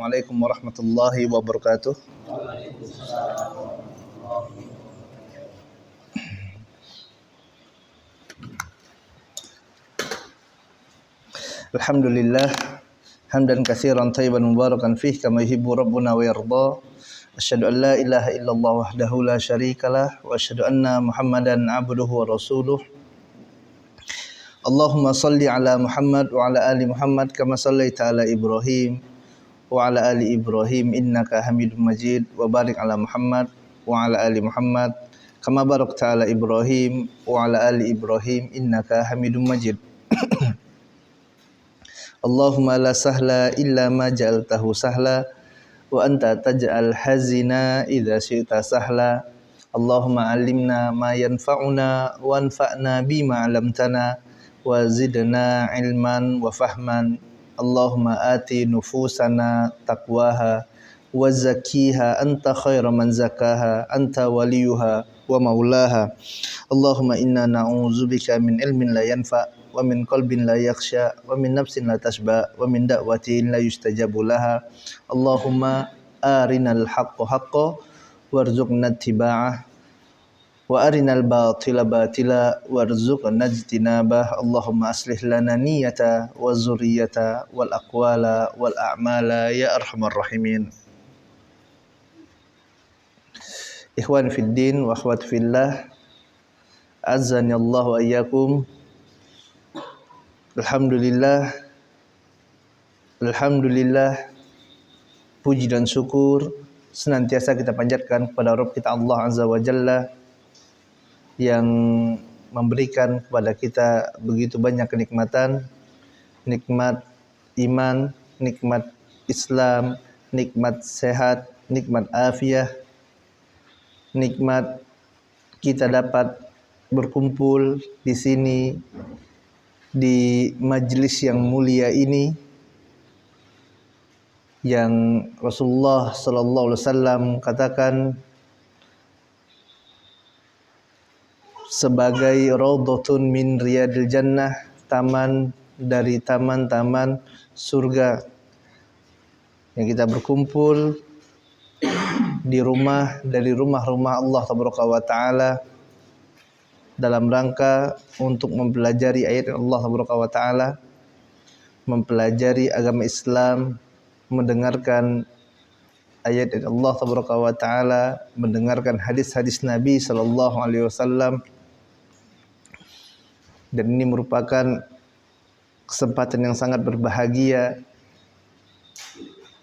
Assalamualaikum warahmatullahi wabarakatuh. Alhamdulillah hamdan katsiran thayyiban mubarakan fih kama yuhibbu rabbuna wa yarda. Asyhadu an la ilaha illallah wahdahu la syarikalah wa asyhadu anna Muhammadan abduhu wa rasuluh. Allahumma salli ala Muhammad wa ala ali Muhammad kama sallaita ala Ibrahim wa ala ali Ibrahim innaka Hamidum Majid wa barik ala Muhammad wa ala ali Muhammad kama barakta ala Ibrahim wa ala ali Ibrahim innaka Hamidum Majid. Allahumma la sahla illa ma ja'altahu sahla wa anta taj'al hazina idza syi'ta sahla. Allahumma 'allimna ma yanfa'una wanfa'na bima 'allamtana wa zidna ilman wa fahman. Allahumma ati nufusana taqwaha wa zakkiha anta khairu man zakkaha anta waliyuha wa maulaha. Allahumma inna na'udzubika min ilmin la yanfa' wa min qalbin la yakhsha wa min nafsin la tashba wa min da'watin la yustajabu laha. Allahumma arinal haqqa haqqan warzuqna ittiba'ah wa arinal batila batila warzuqna ijtinabah. Allahumma aslih lana niyyata wa zurriyyata wal aqwala wal a'mala ya arhamar rahimin. Ikhwan fid din wa akhwat fillah, azani Allah wa iyyakum. Alhamdulillah, puji dan syukur senantiasa kita panjatkan kepada Rabb kita Allah Azza wa Jalla yang memberikan kepada kita begitu banyak kenikmatan, nikmat iman, nikmat Islam, nikmat sehat, nikmat afiah, nikmat kita dapat berkumpul di sini di majlis yang mulia ini yang Rasulullah sallallahu alaihi wasallam katakan sebagai raudhatun min riyadil jannah, taman dari taman-taman surga, yang kita berkumpul di rumah dari rumah-rumah Allah tabaraka wa taala dalam rangka untuk mempelajari ayat Allah tabaraka wa taala, mempelajari agama Islam, mendengarkan ayat Allah tabaraka wa taala, mendengarkan hadis-hadis Nabi sallallahu alaihi wasallam. Dan ini merupakan kesempatan yang sangat berbahagia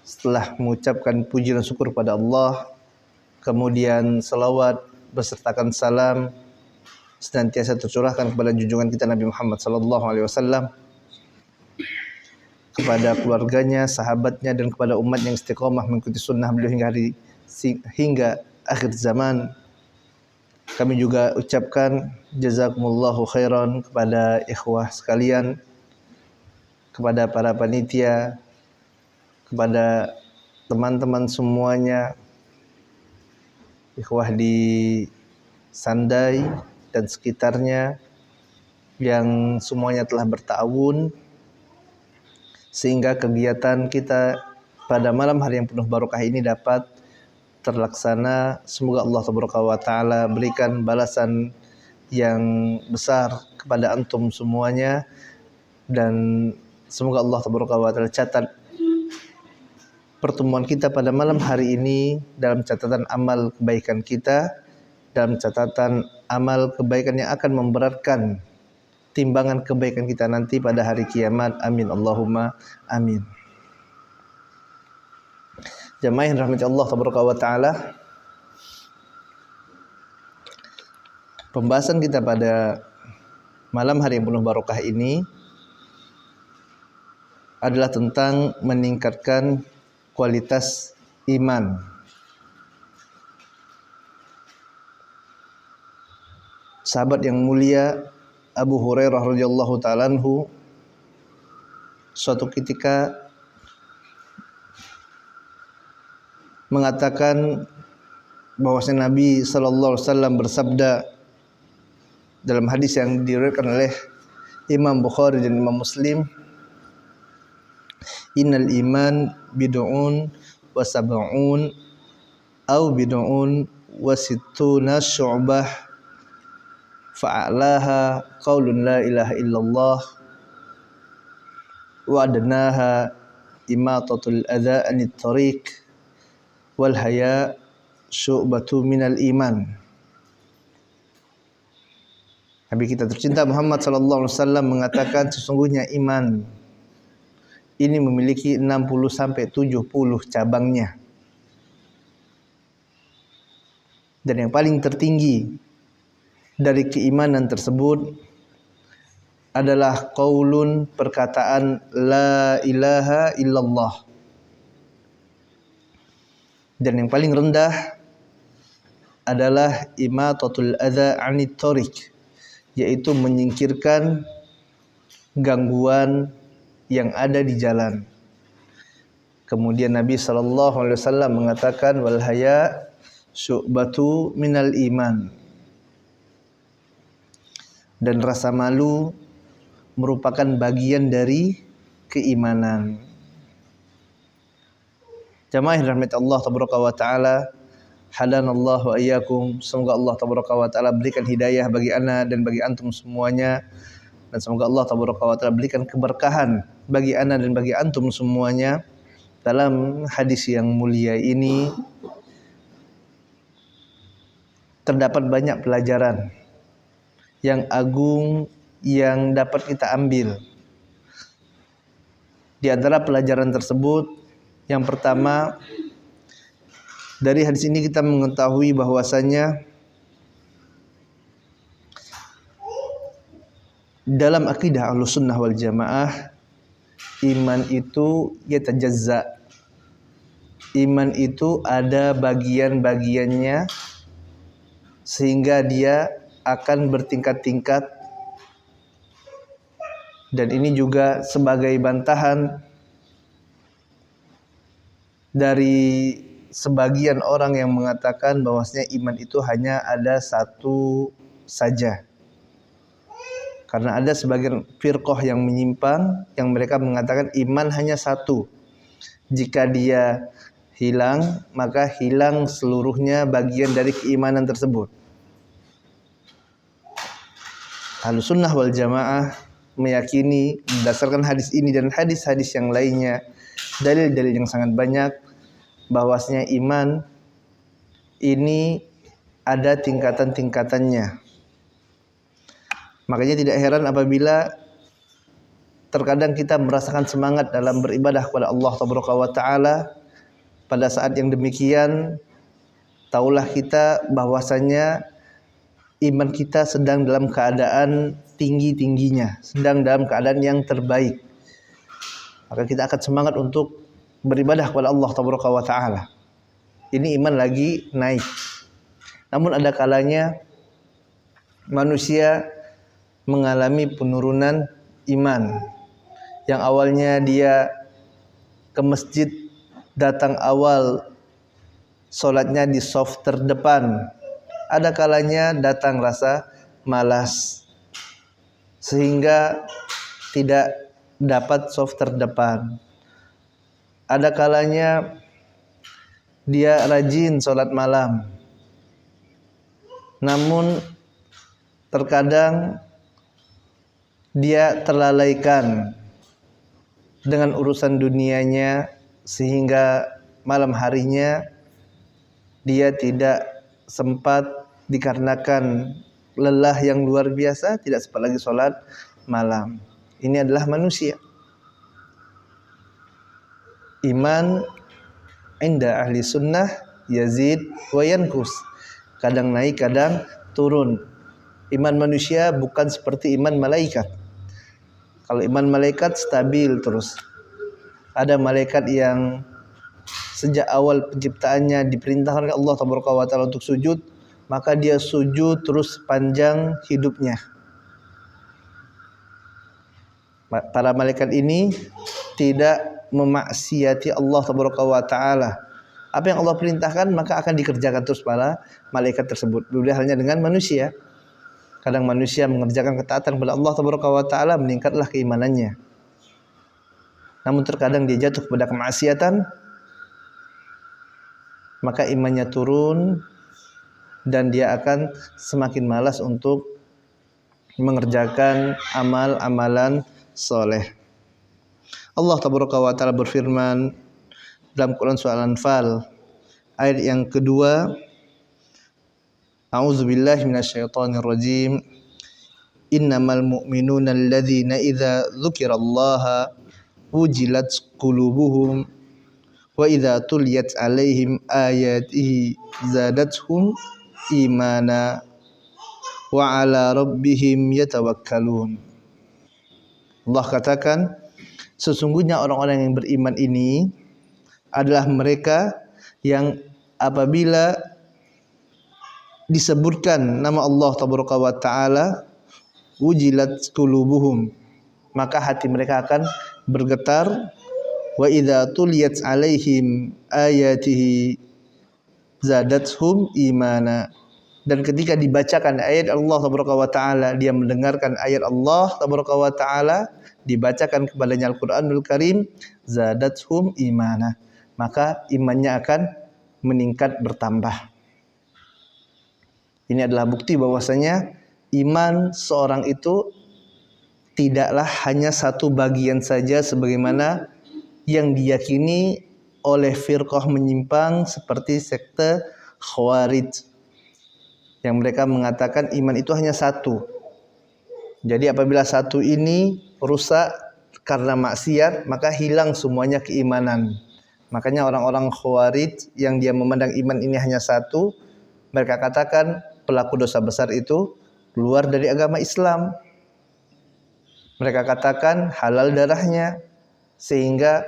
setelah mengucapkan puji dan syukur pada Allah, kemudian salawat besertakan salam senantiasa tercurahkan kepada junjungan kita Nabi Muhammad sallallahu alaihi wasallam, kepada keluarganya, sahabatnya, dan kepada umat yang istiqomah mengikuti sunnah beliau hingga akhir zaman. Kami juga ucapkan jazakumullahu khairan kepada ikhwah sekalian, kepada para panitia, kepada teman-teman semuanya, ikhwah di Sandai dan sekitarnya yang semuanya telah berta'awun sehingga kegiatan kita pada malam hari yang penuh barokah ini dapat terlaksana. Semoga Allah tabaraka wa taala berikan balasan yang besar kepada antum semuanya, dan semoga Allah tabaraka wa taala catat pertemuan kita pada malam hari ini dalam catatan amal kebaikan kita, dalam catatan amal kebaikan yang akan memberatkan timbangan kebaikan kita nanti pada hari kiamat. Amin Allahumma amin. Jamaah yang rahmati Allah tabaraka wa taala, pembahasan kita pada malam hari yang penuh barokah ini adalah tentang meningkatkan kualitas iman. Sahabat yang mulia Abu Hurairah radhiyallahu ta'ala anhu suatu ketika mengatakan bahwasanya Nabi sallallahu alaihi wasallam bersabda dalam hadis yang diriwayatkan oleh Imam Bukhari dan Imam Muslim, innal iman bid'un wa sab'un au bid'un wa sittuna syu'bah fa'alaha qaulun la ilaha illallah wa adnaha imatatul adza anit tariq wal haya syu'batu minal iman. Nabi kita tercinta Muhammad sallallahu alaihi wasallam mengatakan sesungguhnya iman ini memiliki 60 sampai 70 cabangnya. Dan yang paling tertinggi dari keimanan tersebut adalah qaulun, perkataan la ilaha illallah. Dan yang paling rendah adalah imatatul adza anit tariq, yaitu menyingkirkan gangguan yang ada di jalan. Kemudian Nabi sallallahu alaihi wasallam mengatakan wal haya syu'batu minal iman. Dan rasa malu merupakan bagian dari keimanan. Jamaah rahmat Allah tabaraka wa taala, hadanallahu wa iyyakum. Semoga Allah tabaraka wa taala berikan hidayah bagi ana dan bagi antum semuanya, dan semoga Allah tabaraka wa taala berikan keberkahan bagi ana dan bagi antum semuanya. Dalam hadis yang mulia ini terdapat banyak pelajaran yang agung yang dapat kita ambil. Di antara pelajaran tersebut, yang pertama, dari hadis ini kita mengetahui bahwasanya dalam akidah Ahlussunnah wal Jamaah, iman itu yatajazza. Iman itu ada bagian-bagiannya, sehingga dia akan bertingkat-tingkat. Dan ini juga sebagai bantahan dari sebagian orang yang mengatakan bahwasanya iman itu hanya ada satu saja. Karena ada sebagian firqah yang menyimpang, yang mereka mengatakan iman hanya satu. Jika dia hilang, maka hilang seluruhnya bagian dari keimanan tersebut. Ahlussunnah wal Jamaah meyakini berdasarkan hadis ini dan hadis-hadis yang lainnya, dalil-dalil yang sangat banyak, bahwasanya iman ini ada tingkatan-tingkatannya. Makanya tidak heran apabila terkadang kita merasakan semangat dalam beribadah kepada Allah Taala. Pada saat yang demikian, taulah kita bahwasanya iman kita sedang dalam keadaan tinggi-tingginya, sedang dalam keadaan yang terbaik. Maka kita akan semangat untuk beribadah kepada Allah Taala. Ini iman lagi naik. Namun ada kalanya manusia mengalami penurunan iman. Yang awalnya dia ke masjid, datang awal, sholatnya di saf terdepan. Ada kalanya datang rasa malas, sehingga tidak dapat saf terdepan. Ada kalanya dia rajin sholat malam, namun terkadang dia terlalaikan dengan urusan dunianya, sehingga malam harinya dia tidak sempat dikarenakan lelah yang luar biasa, tidak sempat lagi sholat malam. Ini adalah manusia. Iman inda ahli sunnah yazid wa yankus. Kadang naik, kadang turun. Iman manusia bukan seperti iman malaikat. Kalau iman malaikat stabil terus. Ada malaikat yang sejak awal penciptaannya diperintahkan oleh Allah Taala untuk sujud, maka dia sujud terus sepanjang hidupnya. Para malaikat ini tidak memaksiati Allah Taala. Apa yang Allah perintahkan maka akan dikerjakan terus para malaikat tersebut. Berbeda halnya dengan manusia. Kadang manusia mengerjakan ketaatan kepada Allah Taala, meningkatlah keimanannya. namun terkadang dia jatuh kepada kemaksiatan, maka imannya turun dan dia akan semakin malas untuk mengerjakan amal-amalan soleh. Allah Tabaraka wa Ta'ala berfirman dalam Quran surah Al-Anfal ayat yang kedua, A'udzubillahi minasyaitonir rajim. Innamal mu'minuna alladzina idza dzukirallaha wujilat qulubuhum wa idza tuliyat 'alaihim ayatihi zadatuhum imana wa 'ala rabbihim yatawakkalun. Allah katakan, sesungguhnya orang-orang yang beriman ini adalah mereka yang apabila disebutkan nama Allah Tabaraka wa Ta'ala, wujilat qulubuhum, maka hati mereka akan bergetar. Wa idza tuliyat 'alaihim ayatihi zadatuhum imana, dan ketika dibacakan ayat Allah Tabaraka wa Ta'ala, dia mendengarkan ayat Allah Tabaraka wa Ta'ala dibacakan kepadanya Al-Qur'anul Karim, zadatuhum imana, maka imannya akan meningkat bertambah. Ini adalah bukti bahwasanya iman seorang itu tidaklah hanya satu bagian saja sebagaimana yang diyakini oleh firqah menyimpang seperti sekte Khawarij, yang mereka mengatakan iman itu hanya satu. Jadi apabila satu ini rusak karena maksiat, maka hilang semuanya keimanan. Makanya orang-orang Khawarij yang dia memandang iman ini hanya satu, mereka katakan pelaku dosa besar itu keluar dari agama Islam. Mereka katakan halal darahnya, sehingga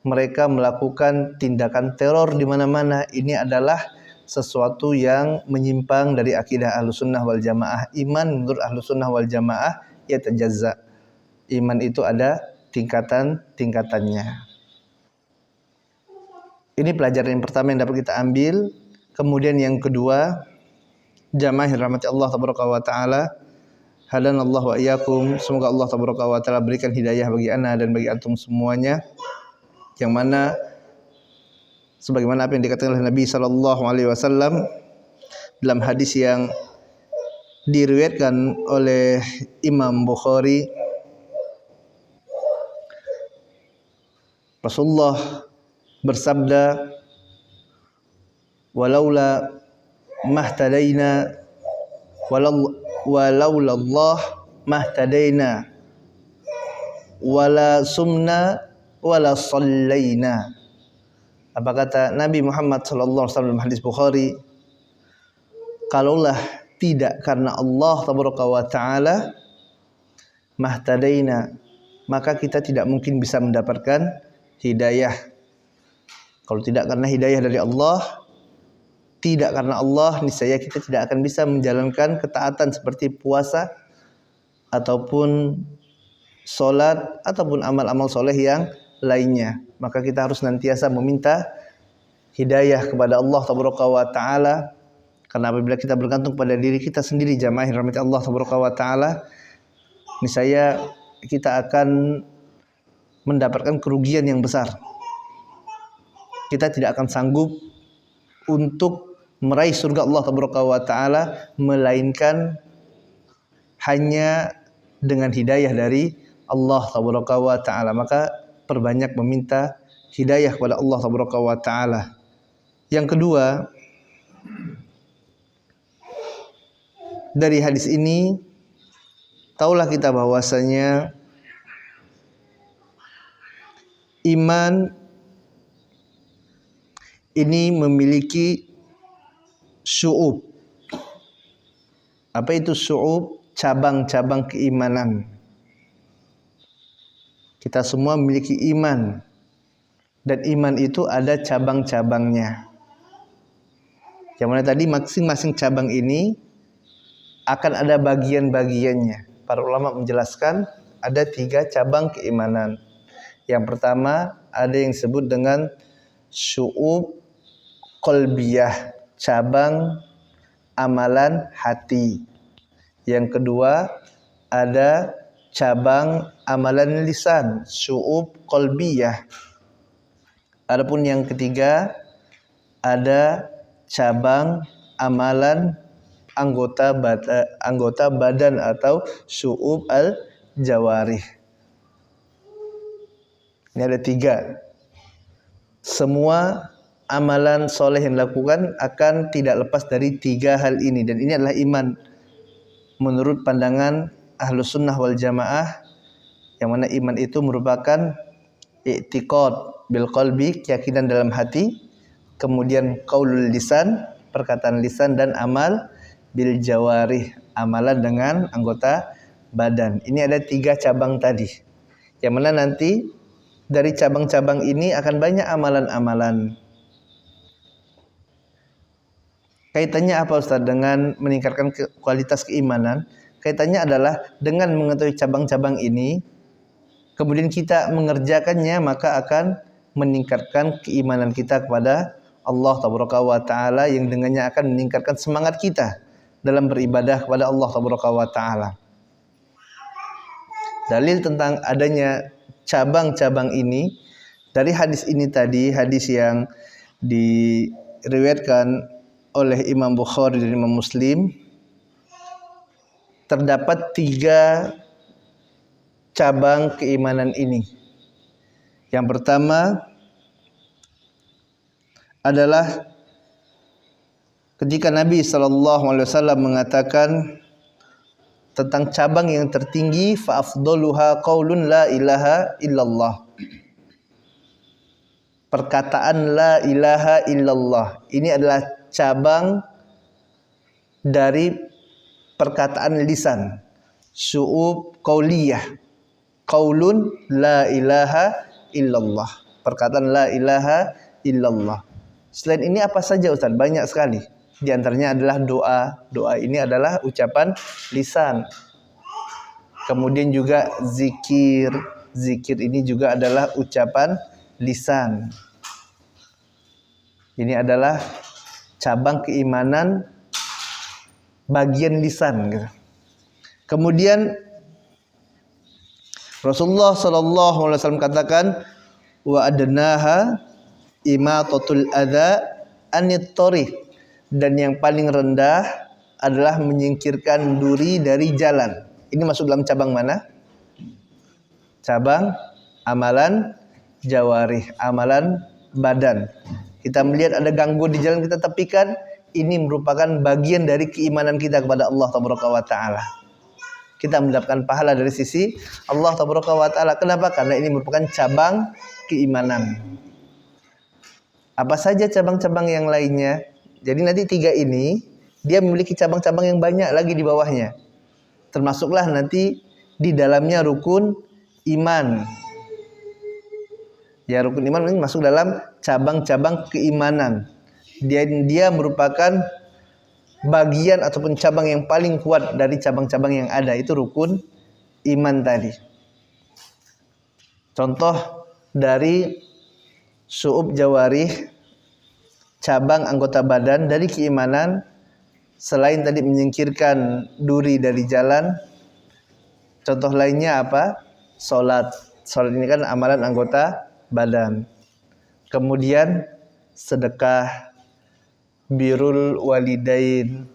mereka melakukan tindakan teror di mana-mana. Ini adalah sesuatu yang menyimpang dari akidah Ahlussunnah wal Jamaah. Iman menurut Ahlussunnah wal Jamaah ya tajazza. Iman itu ada tingkatan-tingkatannya. Ini pelajaran yang pertama yang dapat kita ambil. Kemudian yang kedua, jamaah rahmati Allah Tabaraka wa Ta'ala, hadanallahu wa iyyakum, semoga Allah Tabaraka wa Ta'ala berikan hidayah bagi ana dan bagi antum semuanya, yang mana sebagaimana apa yang dikatakan oleh Nabi sallallahu alaihi wasallam dalam hadis yang diriwayatkan oleh Imam Bukhari, Rasulullah bersabda, walaula mahtadaina walaula Allah mahtadaina wala sumna wala sallaina. Apa kata Nabi Muhammad sallallahu alaihi wasallam hadis Bukhari, kalaulah tidak karena Allah Tabaraka wa Ta'ala, mahtadaina, maka kita tidak mungkin bisa mendapatkan hidayah. Kalau tidak karena hidayah dari Allah, tidak karena Allah, niscaya kita tidak akan bisa menjalankan ketaatan seperti puasa ataupun salat ataupun amal-amal soleh yang lainnya. Maka kita harus senantiasa meminta hidayah kepada Allah Tabaraka wa Ta'ala, karena apabila kita bergantung pada diri kita sendiri, jamaah rahmat Allah Tabaraka wa Ta'ala, niscaya kita akan mendapatkan kerugian yang besar. Kita tidak akan sanggup untuk meraih surga Allah Tabaraka wa Ta'ala melainkan hanya dengan hidayah dari Allah Tabaraka wa Ta'ala. Maka perbanyak meminta hidayah kepada Allah Tabaraka wa Ta'ala. Yang kedua, dari hadis ini taulah kita bahwasanya iman ini memiliki syu'ub. Apa itu syu'ub? Cabang-cabang keimanan. Kita semua memiliki iman, dan iman itu ada cabang-cabangnya. Yang mana tadi masing-masing cabang ini akan ada bagian-bagiannya. Para ulama menjelaskan ada 3 cabang keimanan. Yang pertama ada yang disebut dengan syu'ub qalbiyah, cabang amalan hati. Yang kedua ada cabang amalan lisan, syu'ub qalbiyah. Adapun yang ketiga ada cabang amalan anggota badan atau syu'ub al-jawarih. Ini ada 3. Semua amalan soleh yang dilakukan akan tidak lepas dari 3 hal ini, dan ini adalah iman menurut pandangan Ahlus Sunnah wal Jamaah, yang mana iman itu merupakan i'tiqad bil qalbi, keyakinan dalam hati, kemudian qaulul lisan, perkataan lisan, dan amal bil jawarih, amalan dengan anggota badan. Ini ada 3 cabang tadi, yang mana nanti dari cabang-cabang ini akan banyak amalan-amalan. Kaitannya apa Ustaz dengan meningkatkan kualitas keimanan? Kaitannya adalah dengan mengetahui cabang-cabang ini, kemudian kita mengerjakannya, maka akan meningkatkan keimanan kita kepada Allah Tabaraka wa Ta'ala, yang dengannya akan meningkatkan semangat kita dalam beribadah kepada Allah Tabaraka wa Ta'ala. Dalil tentang adanya cabang-cabang ini dari hadis ini tadi, hadis yang diriwayatkan oleh Imam Bukhari dan Imam Muslim. Terdapat 3 cabang keimanan ini. Yang pertama adalah ketika Nabi SAW mengatakan tentang cabang yang tertinggi, fa afdaluha qaulun la ilaha illallah. Perkataan la ilaha illallah ini adalah cabang dari perkataan lisan, syu'ub qauliyah. Qaulun la ilaha illallah, perkataan la ilaha illallah. Selain ini apa saja Ustaz? Banyak sekali. Di antaranya adalah doa. Doa ini adalah ucapan lisan. Kemudian juga zikir. Zikir ini juga adalah ucapan lisan. Ini adalah cabang keimanan bagian lisan gitu. Kemudian Rasulullah SAW katakan, wa adnaha imatatul adza anit thariq, dan yang paling rendah adalah menyingkirkan duri dari jalan. Ini masuk dalam cabang mana? Cabang amalan jawarih, amalan badan. Kita melihat ada gangguan di jalan, kita tepikan. Ini merupakan bagian dari keimanan kita kepada Allah Tabaraka wa Ta'ala. Kita mendapatkan pahala dari sisi Allah Tabaraka wa Ta'ala. Kenapa? Karena ini merupakan cabang keimanan. Apa saja cabang-cabang yang lainnya? Jadi nanti 3 ini dia memiliki cabang-cabang yang banyak lagi di bawahnya. Termasuklah nanti di dalamnya rukun iman. Ya, rukun iman ini masuk dalam cabang-cabang keimanan. Dia merupakan bagian ataupun cabang yang paling kuat dari cabang-cabang yang ada, itu rukun iman tadi. Contoh dari syu'ub jawarih, cabang anggota badan dari keimanan, selain tadi menyingkirkan duri dari jalan, contoh lainnya apa? Salat. Salat ini kan amalan anggota badan. Kemudian sedekah, birrul walidain,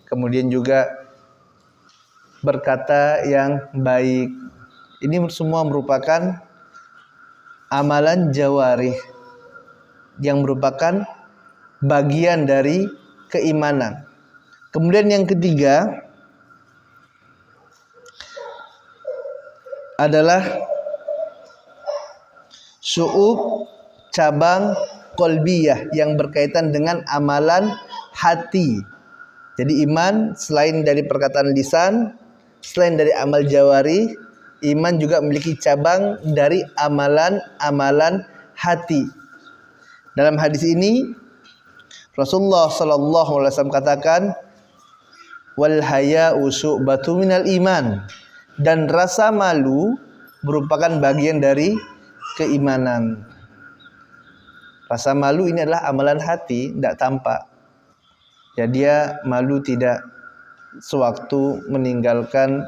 kemudian juga berkata yang baik. Ini semua merupakan amalan jawarih yang merupakan bagian dari keimanan. Kemudian yang ketiga adalah syu'ub cabang qalbiyah yang berkaitan dengan amalan hati. Jadi iman selain dari perkataan lisan, selain dari amal jawari, iman juga memiliki cabang dari amalan-amalan hati. Dalam hadis ini Rasulullah SAW katakan, wal haya'u syu'batu minal iman, dan rasa malu merupakan bagian dari keimanan. Rasa malu ini adalah amalan hati, tidak tampak. Ya, dia malu tidak sewaktu meninggalkan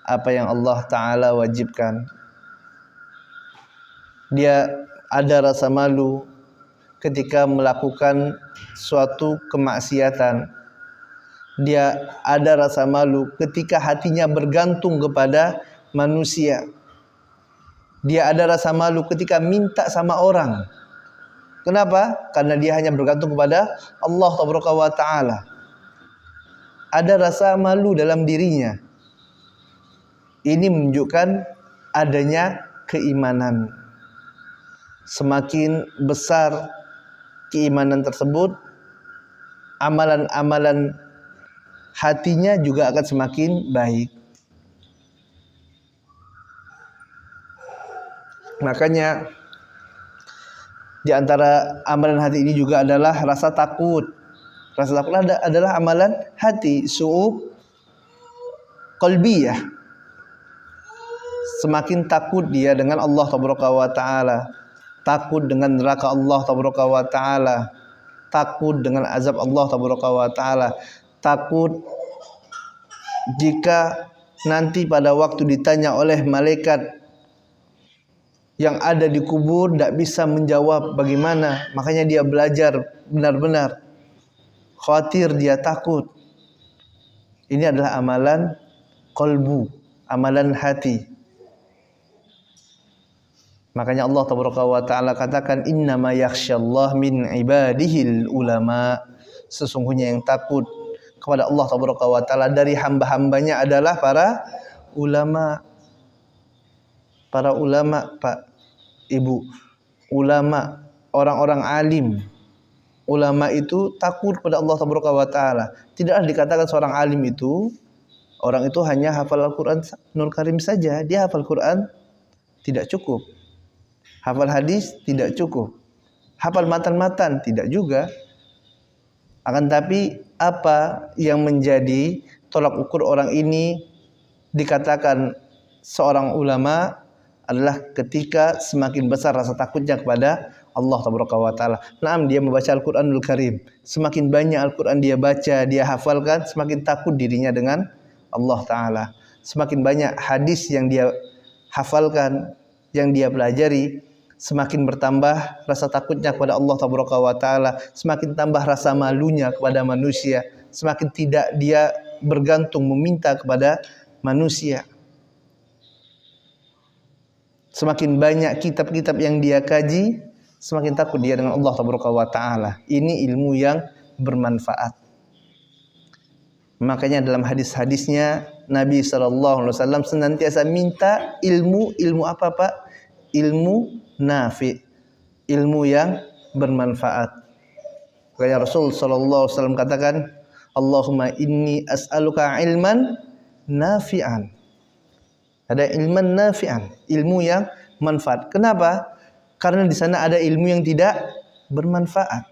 apa yang Allah Ta'ala wajibkan. Dia ada rasa malu ketika melakukan suatu kemaksiatan. Dia ada rasa malu ketika hatinya bergantung kepada manusia. Dia ada rasa malu ketika minta sama orang. Kenapa? Karena dia hanya bergantung kepada Allah Ta'ala. Ada rasa malu dalam dirinya. Ini menunjukkan adanya keimanan. Semakin besar keimanan tersebut, amalan-amalan hatinya juga akan semakin baik. Makanya di antara amalan hati ini juga adalah rasa takut. Rasa takut adalah amalan hati, syu'ub qalbiyah. Semakin takut dia dengan Allah Ta'ala, takut dengan neraka Allah Ta'ala, takut dengan azab Allah Ta'ala, takut jika nanti pada waktu ditanya oleh malaikat yang ada di kubur tidak bisa menjawab bagaimana. Makanya dia belajar benar-benar. Khawatir, dia takut. Ini adalah amalan qalbu, amalan hati. Makanya Allah Ta'ala katakan innama yakhsyallah min ibadihil ulama. Sesungguhnya yang takut kepada Allah Ta'ala dari hamba-hambanya adalah para ulama. Para ulama, Pak, Ibu, ulama, orang-orang alim. Ulama itu takut kepada Allah Ta'ala. Tidaklah dikatakan seorang alim itu, orang itu hanya hafal Al-Quran Nul Karim saja. Dia hafal Quran tidak cukup. Hafal hadis tidak cukup. Hafal matan-matan tidak juga. Akan tapi apa yang menjadi tolak ukur orang ini dikatakan seorang ulama adalah ketika semakin besar rasa takutnya kepada Allah Ta'ala. Naam, dia membaca Al-Quranul Karim. Semakin banyak Al-Quran dia baca, dia hafalkan, semakin takut dirinya dengan Allah Ta'ala. Semakin banyak hadis yang dia hafalkan, yang dia pelajari, semakin bertambah rasa takutnya kepada Allah Ta'ala. Semakin tambah rasa malunya kepada manusia. Semakin tidak dia bergantung meminta kepada manusia. Semakin banyak kitab-kitab yang dia kaji, semakin takut dia dengan Allah Ta'ala. Ini ilmu yang bermanfaat. Makanya dalam hadis-hadisnya Nabi SAW senantiasa minta ilmu apa, Pak? Ilmu nafi, ilmu yang bermanfaat. Makanya Rasul SAW katakan, Allahumma inni as'aluka ilman nafi'an. Ada ilman nafi'an, ilmu yang manfaat. Kenapa? Karena di sana ada ilmu yang tidak bermanfaat.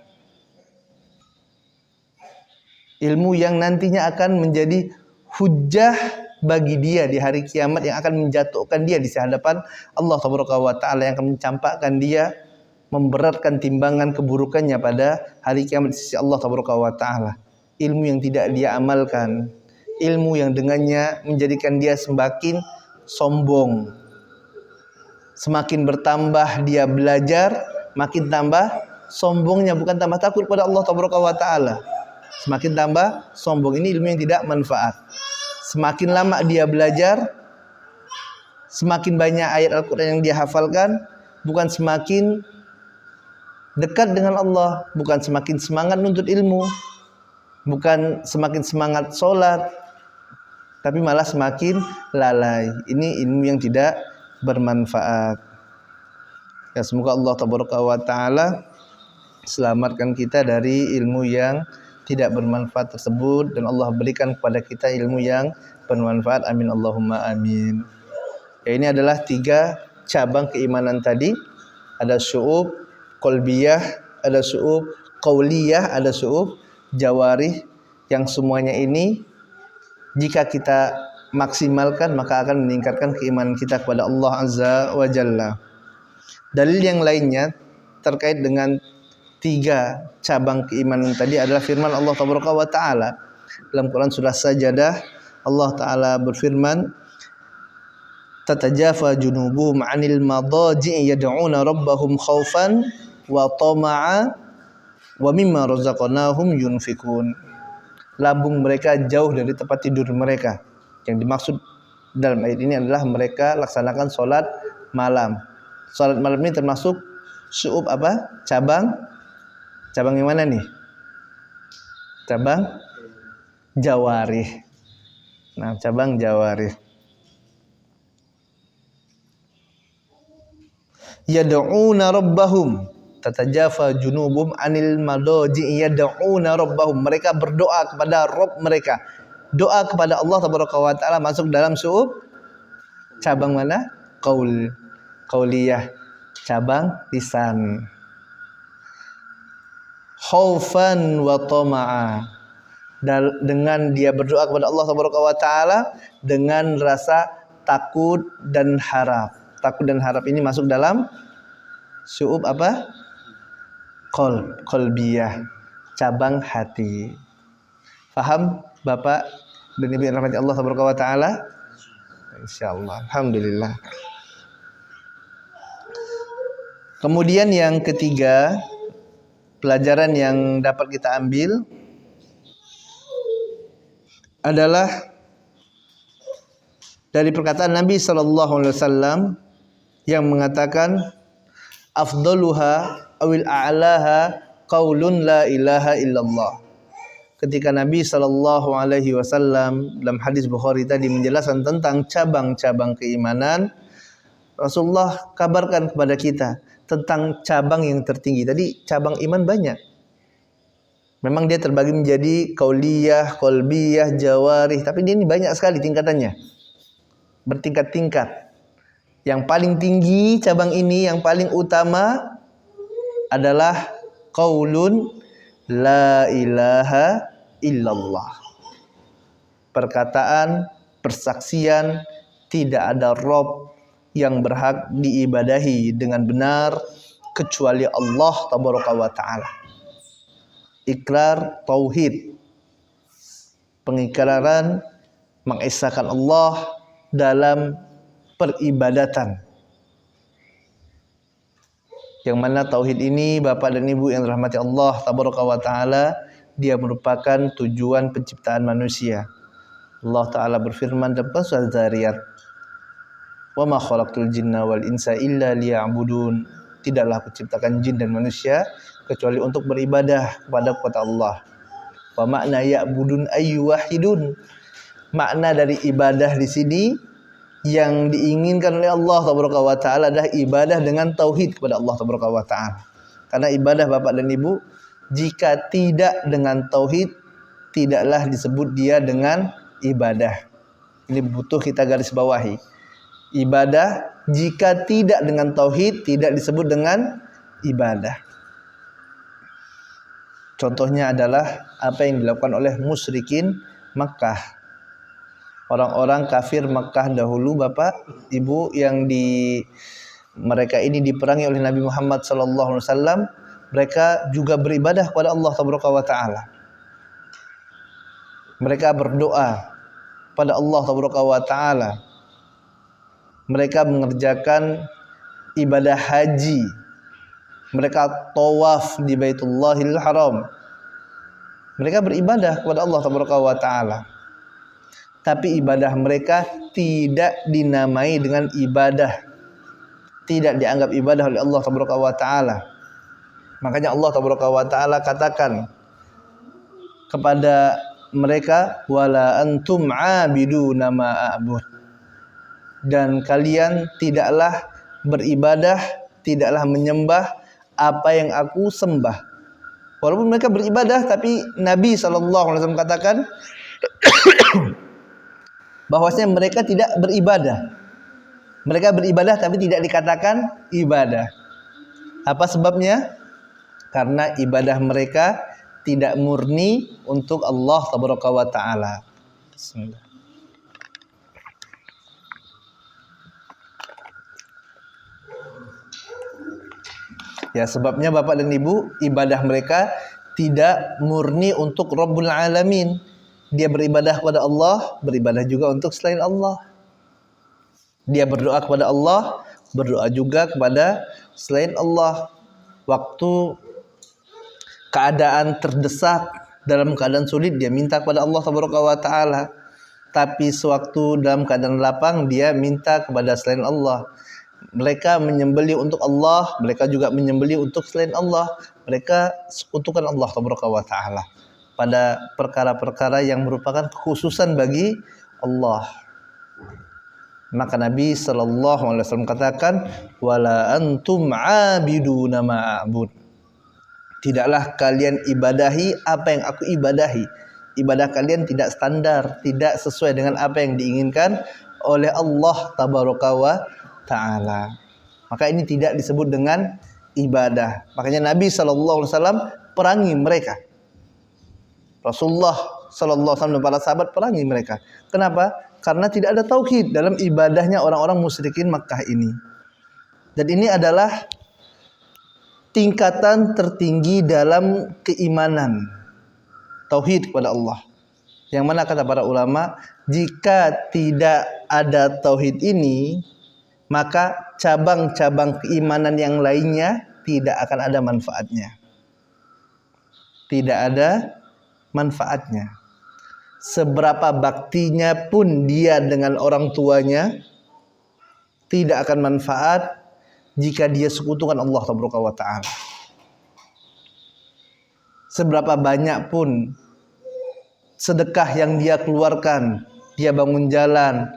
Ilmu yang nantinya akan menjadi hujjah bagi dia di hari kiamat, yang akan menjatuhkan dia di hadapan Allah Ta'ala, yang akan mencampakkan dia, memberatkan timbangan keburukannya pada hari kiamat di sisi Allah Ta'ala. Ilmu yang tidak dia amalkan, ilmu yang dengannya menjadikan dia semakin sombong. Semakin bertambah dia belajar, makin tambah sombongnya, bukan tambah takut pada Allah Ta'ala. Semakin tambah sombong. Ini ilmu yang tidak manfaat. Semakin lama dia belajar, semakin banyak ayat Al-Quran yang dia hafalkan, bukan semakin dekat dengan Allah, bukan semakin semangat menuntut ilmu, bukan semakin semangat sholat, tapi malah semakin lalai. Ini ilmu yang tidak bermanfaat. Ya, semoga Allah Ta'ala selamatkan kita dari ilmu yang tidak bermanfaat tersebut, dan Allah berikan kepada kita ilmu yang bermanfaat. Amin Allahumma amin. Ya, ini adalah 3 cabang keimanan tadi. Ada syu'ub qalbiyah, ada syu'ub qauliyah, ada syu'ub jawarih, yang semuanya ini jika kita maksimalkan maka akan meningkatkan keimanan kita kepada Allah Azza wa Jalla. Dalil yang lainnya terkait dengan 3 cabang keimanan tadi adalah firman Allah Ta'ala dalam Quran surah Sajadah. Allah Ta'ala berfirman, tatajafa junubuhum 'anil madaji'i yad'una rabbahum khaufan wa tama'a wa mimma razaqnahum yunfikun. Lambung mereka jauh dari tempat tidur mereka. Yang dimaksud dalam ayat ini adalah mereka laksanakan sholat malam. Sholat malam ini termasuk syu'ub apa? Cabang yang mana nih? Cabang jawarih. Nah, cabang jawarih. Yad'una rabbahum tatajafa junubum anil madaji yad'una rabbahum. Mereka berdoa kepada Rabb mereka. Doa kepada Allah tabaraka wa taala masuk dalam syu'ub cabang mana? Qauliyah, cabang lisan. Khaufan wa tama'a, dengan dia berdoa kepada Allah tabaraka wa taala dengan rasa takut dan harap. Takut dan harap ini masuk dalam syu'ub apa? Qalbiyah, cabang hati. Paham Bapak dan Ibu yang rahmati Allah tabaraka wa taala? Insyaallah. Alhamdulillah. Kemudian yang ketiga, pelajaran yang dapat kita ambil adalah dari perkataan Nabi sallallahu alaihi wasallam yang mengatakan afdaluha awil a'laha qaulun la ilaha illallah. Ketika Nabi sallallahu alaihi wasallam dalam hadis Bukhari tadi menjelaskan tentang cabang-cabang keimanan, Rasulullah kabarkan kepada kita tentang cabang yang tertinggi. Tadi cabang iman banyak. Memang dia terbagi menjadi qauliyah, qalbiyah, jawarih, tapi dia ini banyak sekali tingkatannya. Bertingkat-tingkat. Yang paling tinggi cabang ini, yang paling utama adalah qaulun la ilaha illallah. Perkataan, persaksian tidak ada Rabb yang berhak diibadahi dengan benar kecuali Allah tabaraka wa taala. Ikrar tauhid, pengikraran mengesahkan Allah dalam peribadatan. Yang mana tauhid ini Bapak dan Ibu yang dirahmati Allah tabaraka wa taala, dia merupakan tujuan penciptaan manusia. Allah taala berfirman dalam surah Zariyat, "Wa ma khalaqtul jinna wal insa illa liya'budun." Tidaklah aku ciptakan jin dan manusia kecuali untuk beribadah kepada Allah. Wa makna ya'budun ayyuwahidun. Makna dari ibadah di sini yang diinginkan oleh Allah tabaraka wa taala adalah ibadah dengan tauhid kepada Allah tabaraka wa taala. Karena ibadah Bapak dan Ibu jika tidak dengan tauhid tidaklah disebut dia dengan ibadah. Ini butuh kita garis bawahi. Ibadah jika tidak dengan tauhid tidak disebut dengan ibadah. Contohnya adalah apa yang dilakukan oleh musyrikin Makkah. Orang-orang kafir Makkah dahulu Bapak, Ibu yang mereka ini diperangi oleh Nabi Muhammad sallallahu alaihi wasallam, mereka juga beribadah kepada Allah tabaraka wa taala. Mereka berdoa pada Allah tabaraka wa taala. Mereka mengerjakan ibadah haji. Mereka tawaf di Baitullahil Haram. Mereka beribadah kepada Allah tabaraka wa taala. Tapi ibadah mereka tidak dinamai dengan ibadah. Tidak dianggap ibadah oleh Allah tabaraka wa taala. Makanya Allah tabaraka wa taala katakan kepada mereka, wala antum abiduna ma a'bud. Dan kalian tidaklah beribadah, tidaklah menyembah apa yang aku sembah. Walaupun mereka beribadah, tapi Nabi SAW katakan bahwasanya mereka tidak beribadah. Mereka beribadah tapi tidak dikatakan ibadah. Apa sebabnya? Karena ibadah mereka tidak murni untuk Allah tabaraka wa taala. Bismillah. Ya, sebabnya Bapak dan Ibu, ibadah mereka tidak murni untuk Rabbul Alamin. Dia beribadah kepada Allah, beribadah juga untuk selain Allah. Dia berdoa kepada Allah, berdoa juga kepada selain Allah. Waktu keadaan terdesak, dalam keadaan sulit, dia minta kepada Allah Tabaraka wa Ta'ala. Tapi sewaktu dalam keadaan lapang, dia minta kepada selain Allah. Mereka menyembelih untuk Allah, mereka juga menyembelih untuk selain Allah. Mereka sekutukan Allah Tabaraka wa Ta'ala pada perkara-perkara yang merupakan kekhususan bagi Allah. Maka Nabi SAW katakan, wala antum abiduna ma'abud. Tidaklah kalian ibadahi apa yang aku ibadahi. Ibadah kalian tidak standar, tidak sesuai dengan apa yang diinginkan oleh Allah Tabaraka wa Ta'ala. Maka ini tidak disebut dengan ibadah. Makanya Nabi SAW perangi mereka. Rasulullah SAW dan para sahabat perangi mereka. Kenapa? Karena tidak ada tauhid dalam ibadahnya orang-orang musyrikin Makkah ini. Dan ini adalah tingkatan tertinggi dalam keimanan, tauhid kepada Allah. Yang mana kata para ulama, jika tidak ada tauhid ini, maka cabang-cabang keimanan yang lainnya tidak akan ada manfaatnya. Tidak ada manfaatnya. Seberapa baktinya pun dia dengan orang tuanya, tidak akan manfaat jika dia sekutukan Allah Tabaraka wa Ta'ala. Seberapa banyak pun sedekah yang dia keluarkan, dia bangun jalan,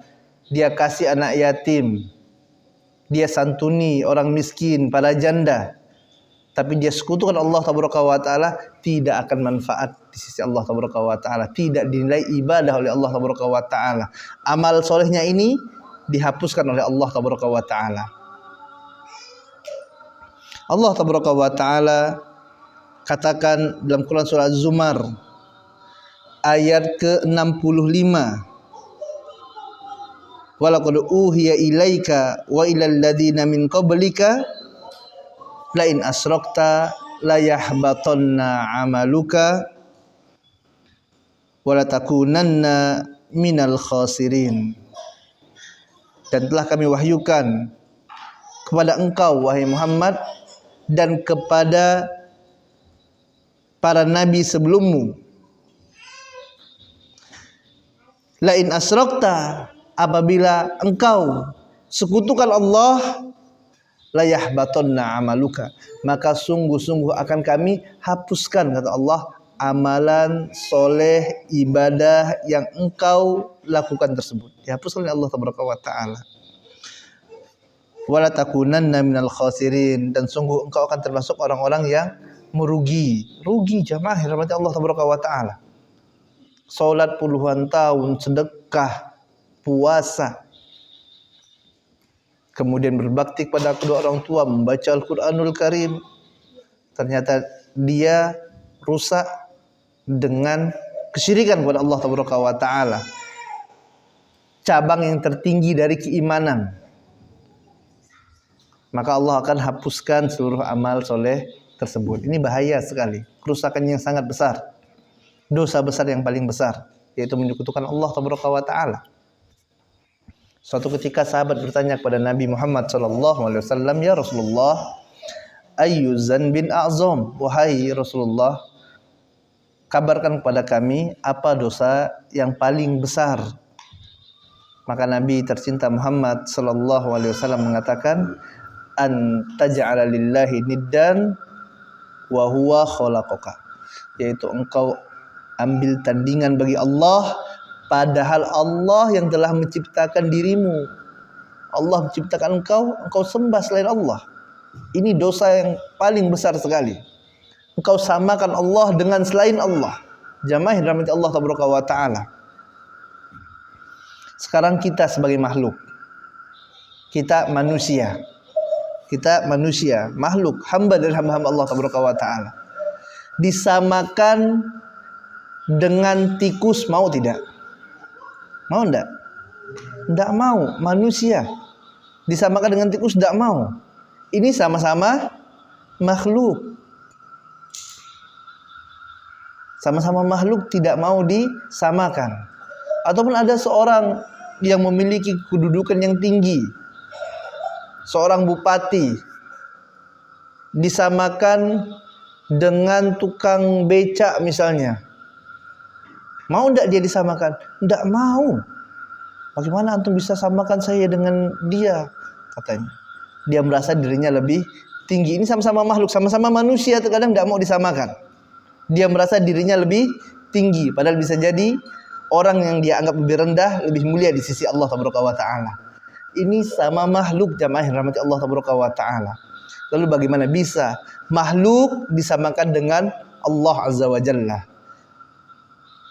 dia kasih anak yatim, dia santuni orang miskin, para janda, tapi dia sekutukan Allah Tabaraka wa Ta'ala, tidak akan manfaat di sisi Allah Tabaraka wa Ta'ala, tidak dinilai ibadah oleh Allah Tabaraka wa Ta'ala. Amal solehnya ini dihapuskan oleh Allah Tabaraka wa Ta'ala. Allah Tabaraka wa Ta'ala katakan dalam Quran surah Az-Zumar ayat ke-65, walaqad uhiya ilaika wa ilal ladzina min qablika la in asrakta la yahbatanna amaluka wa la takunanna minal khasirin. Dan telah kami wahyukan kepada engkau wahai Muhammad dan kepada para nabi sebelummu, la in asrakta, apabila engkau sekutukan Allah, la yahbatanna amaluka, maka sungguh-sungguh akan kami hapuskan, kata Allah, amalan soleh ibadah yang engkau lakukan tersebut. Dihapuskan oleh Allah Tabaraka wa Ta'ala. Wala takunanna minal khasirin, dan sungguh engkau akan termasuk orang-orang yang merugi. Rugi jamaah rahmat Allah Tabaraka wa Ta'ala. Salat puluhan tahun, sedekah, puasa, kemudian berbakti kepada kedua orang tua, membaca Al-Quranul Karim, ternyata dia rusak dengan kesyirikan kepada Allah Tabaraka wa Ta'ala, cabang yang tertinggi dari keimanan. Maka Allah akan hapuskan seluruh amal soleh tersebut. Ini bahaya sekali, kerusakan yang sangat besar, dosa besar yang paling besar, yaitu menyekutukan Allah Tabaraka wa Ta'ala. Suatu ketika sahabat bertanya kepada Nabi Muhammad SAW, ya Rasulullah, ayyu zanbin a'zam, wahai Rasulullah, kabarkan kepada kami apa dosa yang paling besar. Maka Nabi tercinta Muhammad SAW mengatakan, an taj'ala lillahi niddan wa huwa khalaqaka, yaitu engkau ambil tandingan bagi Allah, padahal Allah yang telah menciptakan dirimu. Allah menciptakan engkau, engkau sembah selain Allah. Ini dosa yang paling besar sekali. Engkau samakan Allah dengan selain Allah. Jamaah dirahmati Allah Tabaraka wa Ta'ala. Sekarang kita sebagai makhluk, kita manusia, makhluk, hamba dari hamba-hamba Allah Tabaraka wa Ta'ala, disamakan dengan tikus, mau tidak? Mau enggak? Enggak mau. Manusia disamakan dengan tikus, enggak mau. Ini sama-sama makhluk. Sama-sama makhluk tidak mau disamakan. Ataupun ada seorang yang memiliki kedudukan yang tinggi, seorang bupati, disamakan dengan tukang becak misalnya. Mau enggak dia disamakan? Enggak mau. Bagaimana antum bisa samakan saya dengan dia? Katanya. Dia merasa dirinya lebih tinggi. Ini sama-sama makhluk, sama-sama manusia, terkadang enggak mau disamakan. Dia merasa dirinya lebih tinggi, padahal bisa jadi orang yang dia anggap lebih rendah lebih mulia di sisi Allah Taala. Ini sama makhluk, jamaah yang rahmati Allah Taala. Lalu bagaimana bisa makhluk disamakan dengan Allah Azza wa Jalla?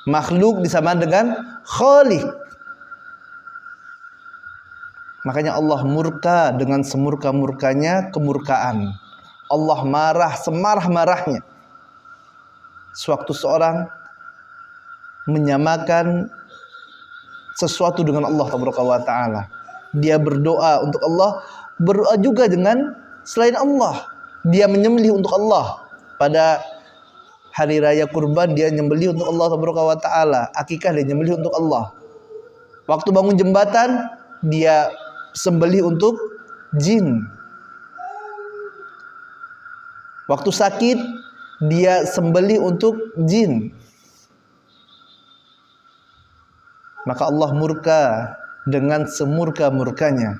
Makhluk disamakan dengan Khaliq. Makanya Allah murka dengan semurka-murkanya kemurkaan. Allah marah semarah-marahnya sewaktu seorang menyamakan sesuatu dengan Allah Taala. Dia berdoa untuk Allah, berdoa juga dengan selain Allah. Dia menyembelih untuk Allah. Pada hari raya kurban dia menyembelih untuk Allah Taala. Akikah dia menyembelih untuk Allah. Waktu bangun jembatan dia sembelih untuk jin. Waktu sakit dia sembelih untuk jin. Maka Allah murka dengan semurka-murkanya.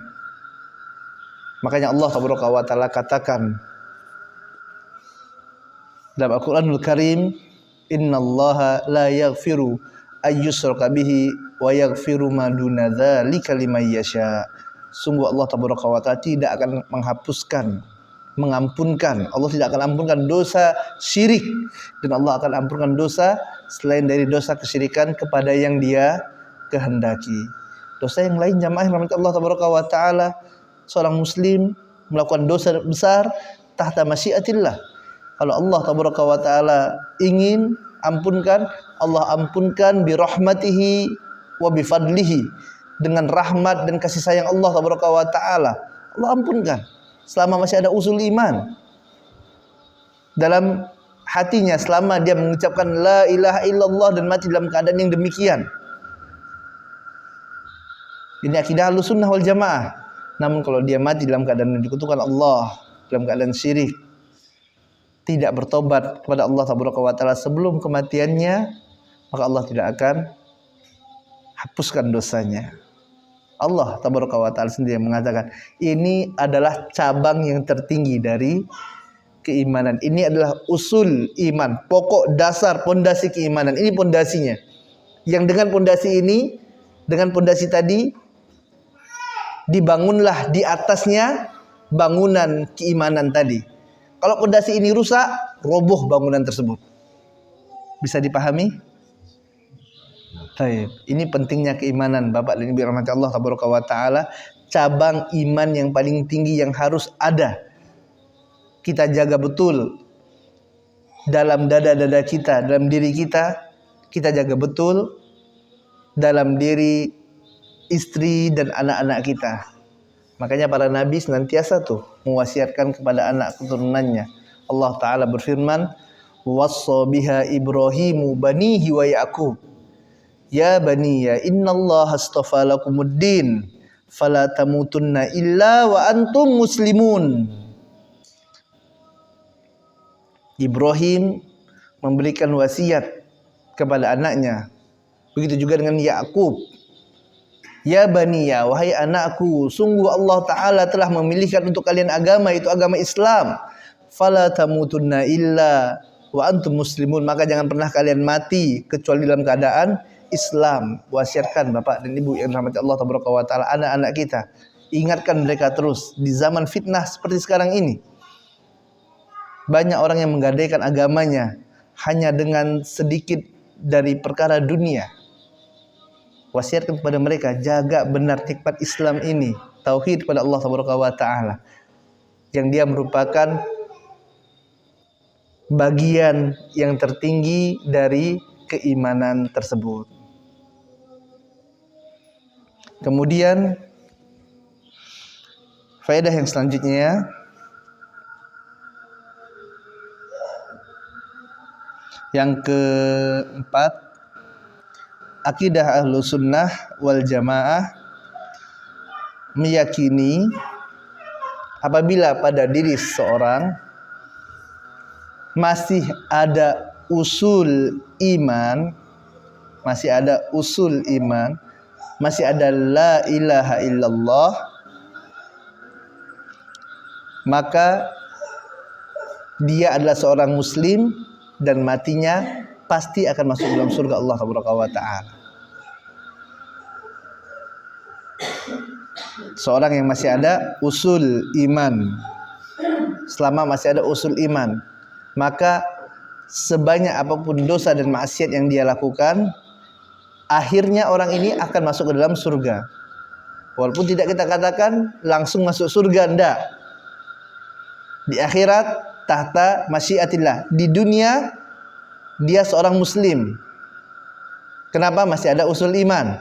Makanya Allah Taala katakan dalam Al-Qur'anul Karim, "Innallaha la yaghfiru ayyushraka bihi wa yaghfiru ma duna dzalika liman yasha." Sungguh Allah Taala tidak akan mengampunkan. Allah tidak akan ampunkan dosa syirik, dan Allah akan ampunkan dosa selain dari dosa kesyirikan kepada yang Dia kehendaki. Dosa yang lain, jamaah rahmat Allah Taala, seorang muslim melakukan dosa besar tahta masyiatillah. Kalau Allah Taala ingin ampunkan, Allah ampunkan bi rahmatihi wa bi fadlihi, dengan rahmat dan kasih sayang Allah Taala. Allah ampunkan selama masih ada usul iman dalam hatinya, selama dia mengucapkan la ilaha illallah dan mati dalam keadaan yang demikian. Ini akidah Ahlussunnah wal Jamaah. Namun kalau dia mati dalam keadaan menyekutukan Allah, dalam keadaan syirik, tidak bertobat kepada Allah Taala sebelum kematiannya, maka Allah tidak akan hapuskan dosanya. Allah Taala sendiri yang mengatakan, ini adalah cabang yang tertinggi dari keimanan. Ini adalah usul iman, pokok dasar pondasi keimanan. Ini pondasinya. Yang dengan pondasi ini, dengan pondasi tadi, dibangunlah di atasnya bangunan keimanan tadi. Kalau pondasi ini rusak, roboh bangunan tersebut. Bisa dipahami? Baik, ini pentingnya keimanan, Bapak dan Ibu rahmati Allah Taala. Cabang iman yang paling tinggi yang harus ada, kita jaga betul dalam dada-dada kita, dalam diri kita. Kita jaga betul dalam diri istri dan anak-anak kita. Makanya para nabi senantiasa tuh mewasiatkan kepada anak keturunannya. Allah Ta'ala berfirman, "Wassa biha Ibrahimu banihi wa Ya'qub. Ya baniya innallaha astafa lakumuddin fala tamutunna illa wa antum muslimun." Ibrahim memberikan wasiat kepada anaknya. Begitu juga dengan Ya'qub. Ya baniya, wahai anakku, sungguh Allah Ta'ala telah memilihkan untuk kalian agama, itu agama Islam. Fala tamutunna illa wa antum muslimun. Maka jangan pernah kalian mati kecuali dalam keadaan Islam. Wasiatkan Bapak dan Ibu yang rahmati Allah Taala, anak-anak kita. Ingatkan mereka terus di zaman fitnah seperti sekarang ini. Banyak orang yang menggadaikan agamanya hanya dengan sedikit dari perkara dunia. Wasiatkan kepada mereka, jaga benar nikmat Islam ini, tauhid kepada Allah Taala, yang dia merupakan bagian yang tertinggi dari keimanan tersebut. Kemudian faedah yang selanjutnya, yang keempat, akidah Ahlus Sunnah wal Jamaah meyakini apabila pada diri seseorang masih ada usul iman, masih ada la ilaha illallah, maka dia adalah seorang muslim dan matinya pasti akan masuk dalam surga Allah Subhanahu wa taala. Seorang yang masih ada usul iman, selama masih ada usul iman, maka sebanyak apapun dosa dan maksiat yang dia lakukan, akhirnya orang ini akan masuk ke dalam surga. Walaupun tidak kita katakan langsung masuk surga, enggak. Di akhirat tahta masyiatillah. Di dunia dia seorang muslim. Kenapa? Masih ada usul iman.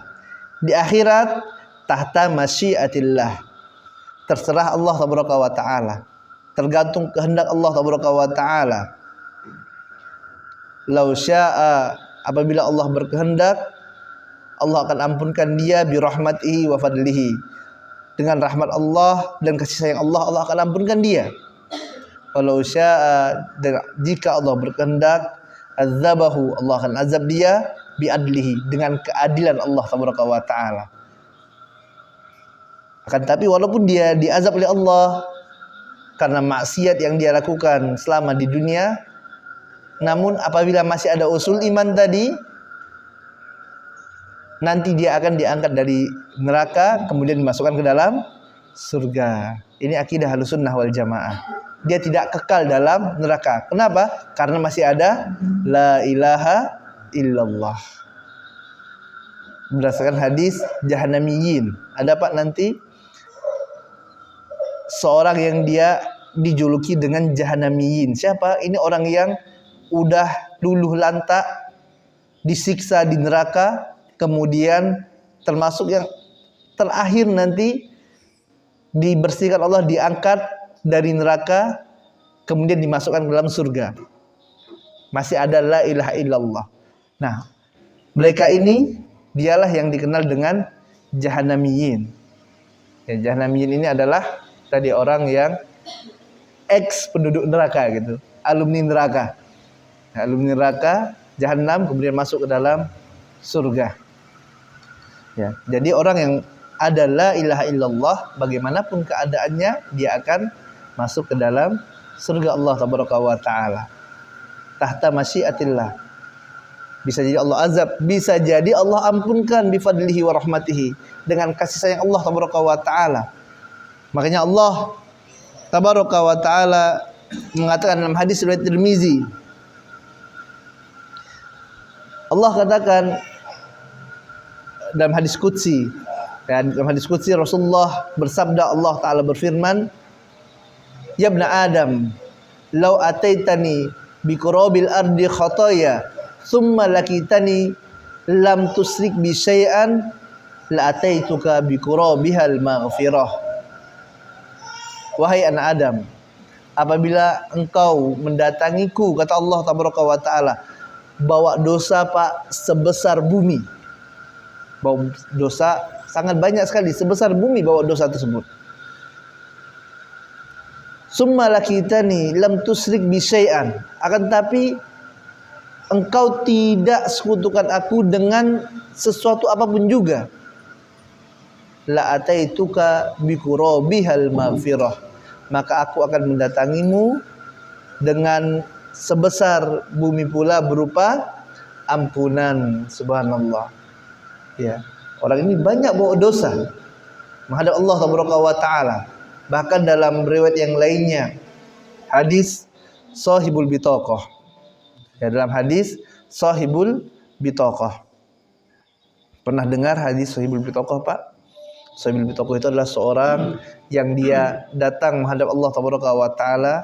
Di akhirat tahta masyiatillah. Terserah Allah tabaraka wa taala. Tergantung kehendak Allah tabaraka wa taala. Lau syaa, apabila Allah berkehendak, Allah akan ampunkan dia bi rahmatihi wa fadlihi. Dengan rahmat Allah dan kasih sayang Allah, Allah akan ampunkan dia. Walau syaa, dan jika Allah berkehendak, azabahu, Allah akan azab dia bi adlihi, dengan keadilan Allah tabaraka wa taala. Akan tapi walaupun dia diazab oleh Allah karena maksiat yang dia lakukan selama di dunia, namun apabila masih ada usul iman tadi, nanti dia akan diangkat dari neraka kemudian dimasukkan ke dalam surga. Ini akidah Ahlussunnah wal Jamaah. Dia tidak kekal dalam neraka. Kenapa? Karena masih ada la ilaha illallah. Berdasarkan hadis Jahannamiyin. Ada Pak nanti seorang yang dia dijuluki dengan Jahannamiyin. Siapa? Ini orang yang udah luluh lantak disiksa di neraka, kemudian termasuk yang terakhir nanti dibersihkan Allah, diangkat dari neraka, kemudian dimasukkan ke dalam surga. Masih ada la ilaha illallah. Nah, mereka ini dialah yang dikenal dengan Jahannamiyin. Ya, Jahannamiyin ini adalah tadi orang yang ex penduduk neraka gitu, alumni neraka. Nah, alumni neraka, Jahannam, kemudian masuk ke dalam surga. Ya, jadi orang yang ada la ilaha illallah, bagaimanapun keadaannya, dia akan masuk ke dalam surga Allah tabaraka wa taala. Tahta masyiatillah. Bisa jadi Allah azab, bisa jadi Allah ampunkan bi fadlihi wa rahmatihi, dengan kasih sayang Allah tabaraka wa taala. Makanya Allah tabaraka wa taala mengatakan dalam hadis riwayat Tirmizi, Allah katakan dalam hadis qudsi, dan dalam hadis qudsi Rasulullah bersabda, Allah taala berfirman, ya ibna Adam, law ataitani bi qurabil ardi khataya thumma lakitani lam tusrik bi syai'an la ataituka bi qurabihal maghfirah. Wahai anak Adam, apabila engkau mendatangiku, kata Allah tabaraka wa taala, bawa dosa Pak sebesar bumi. Bawa dosa sangat banyak sekali, sebesar bumi bawa dosa tersebut. Summa lakitani lam tusrik bi syai'an, akan tapi engkau tidak sekutukan aku dengan sesuatu apapun juga. La ataituka bi qurabihal maghfirah, maka aku akan mendatangimu dengan sebesar bumi pula berupa ampunan. Subhanallah. Ya, orang ini banyak bawa dosa menghadap Allah tabaraka wa taala. Bahkan dalam riwayat yang lainnya, hadis Shahibul Bitaqah. Ya, dalam hadis Shahibul Bitaqah. Pernah dengar hadis Shahibul Bitaqah, Pak? Shahibul Bitaqah itu adalah seorang yang dia datang menghadap Allah tabaraka wa taala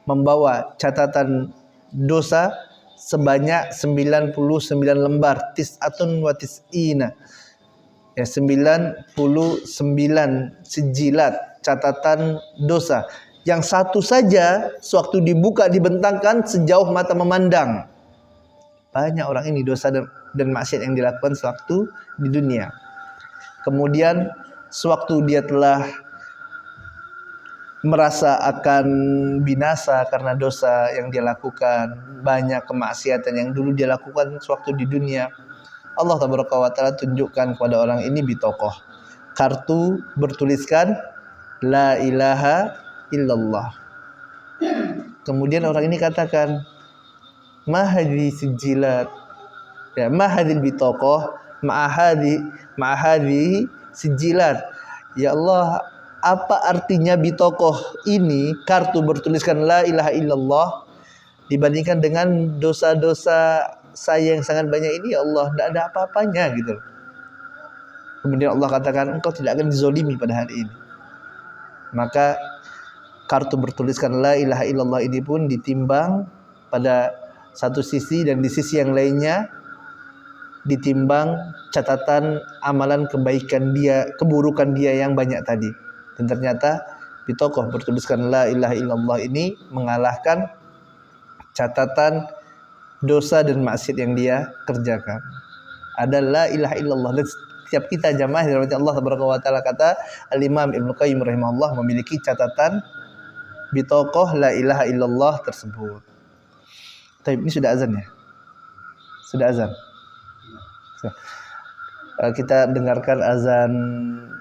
membawa catatan dosa sebanyak 99 lembar, tis'atun wa tis'ina. Ya, 99 sijilat catatan dosa. Yang satu saja sewaktu dibuka dibentangkan sejauh mata memandang. banyak orang ini dosa dan maksiat yang dilakukan sewaktu di dunia. Kemudian sewaktu dia telah merasa akan binasa karena dosa yang dia lakukan, banyak kemaksiatan yang dulu dia lakukan sewaktu di dunia, Allah Taala tunjukkan kepada orang ini bitokoh, kartu bertuliskan la ilaha illallah. Kemudian orang ini katakan, mahadhi sijilat, ya, mahadil bitokoh, ma'ahadhi sijilat. Ya Allah, apa artinya bitokoh ini, kartu bertuliskan la ilaha illallah, dibandingkan dengan dosa-dosa saya yang sangat banyak ini, ya Allah, tidak ada apa-apanya gitu. Kemudian Allah katakan, engkau tidak akan dizolimi pada hari ini. Maka kartu bertuliskan la ilaha illallah ini pun ditimbang pada satu sisi, dan di sisi yang lainnya ditimbang catatan amalan kebaikan dia, keburukan dia yang banyak tadi. Dan ternyata bitokoh bertuliskan la ilaha illallah ini mengalahkan catatan dosa dan maksiat yang dia kerjakan. Ada la ilaha illallah. Dan setiap kita jamaah dirahmati Allah Taala, kata Al-Imam Ibnu Qayyim rahimahullah, memiliki catatan bitokoh la ilaha illallah tersebut. Tapi ini sudah azan ya? Sudah azan. Kita dengarkan azan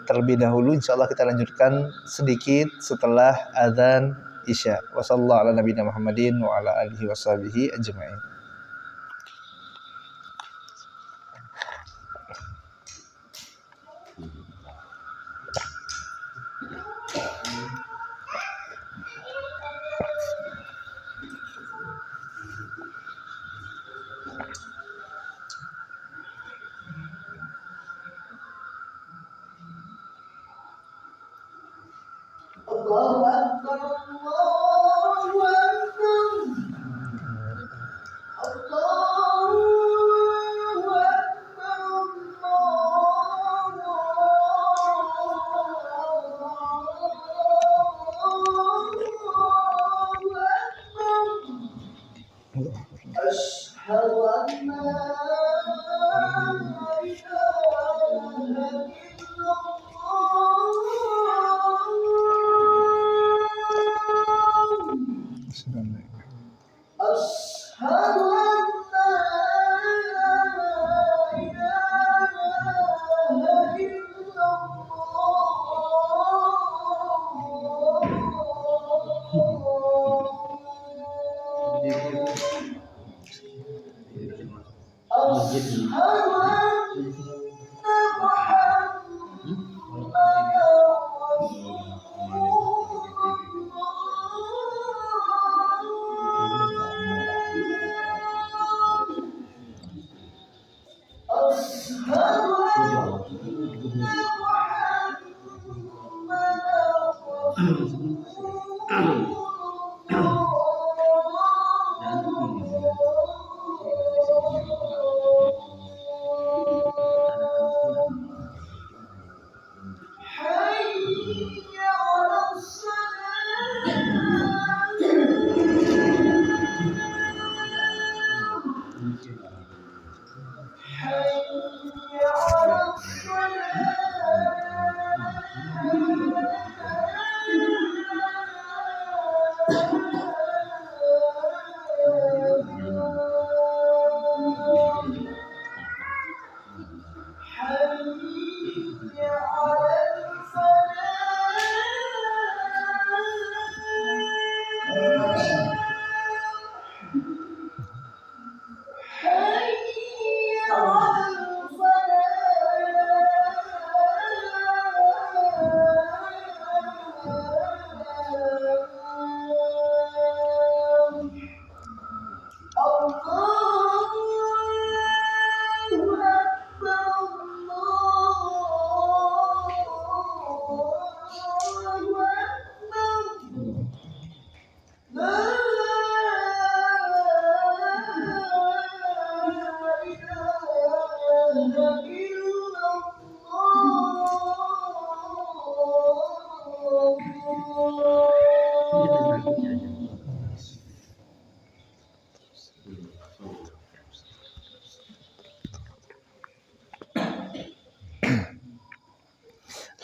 terlebih dahulu. Insyaallah kita lanjutkan sedikit setelah azan Isya. Wassallallahu ala nabiyina Muhammadin wa ala alihi washabihi ajma'in. Allahu Akbar, Allahu Akbar, Allahu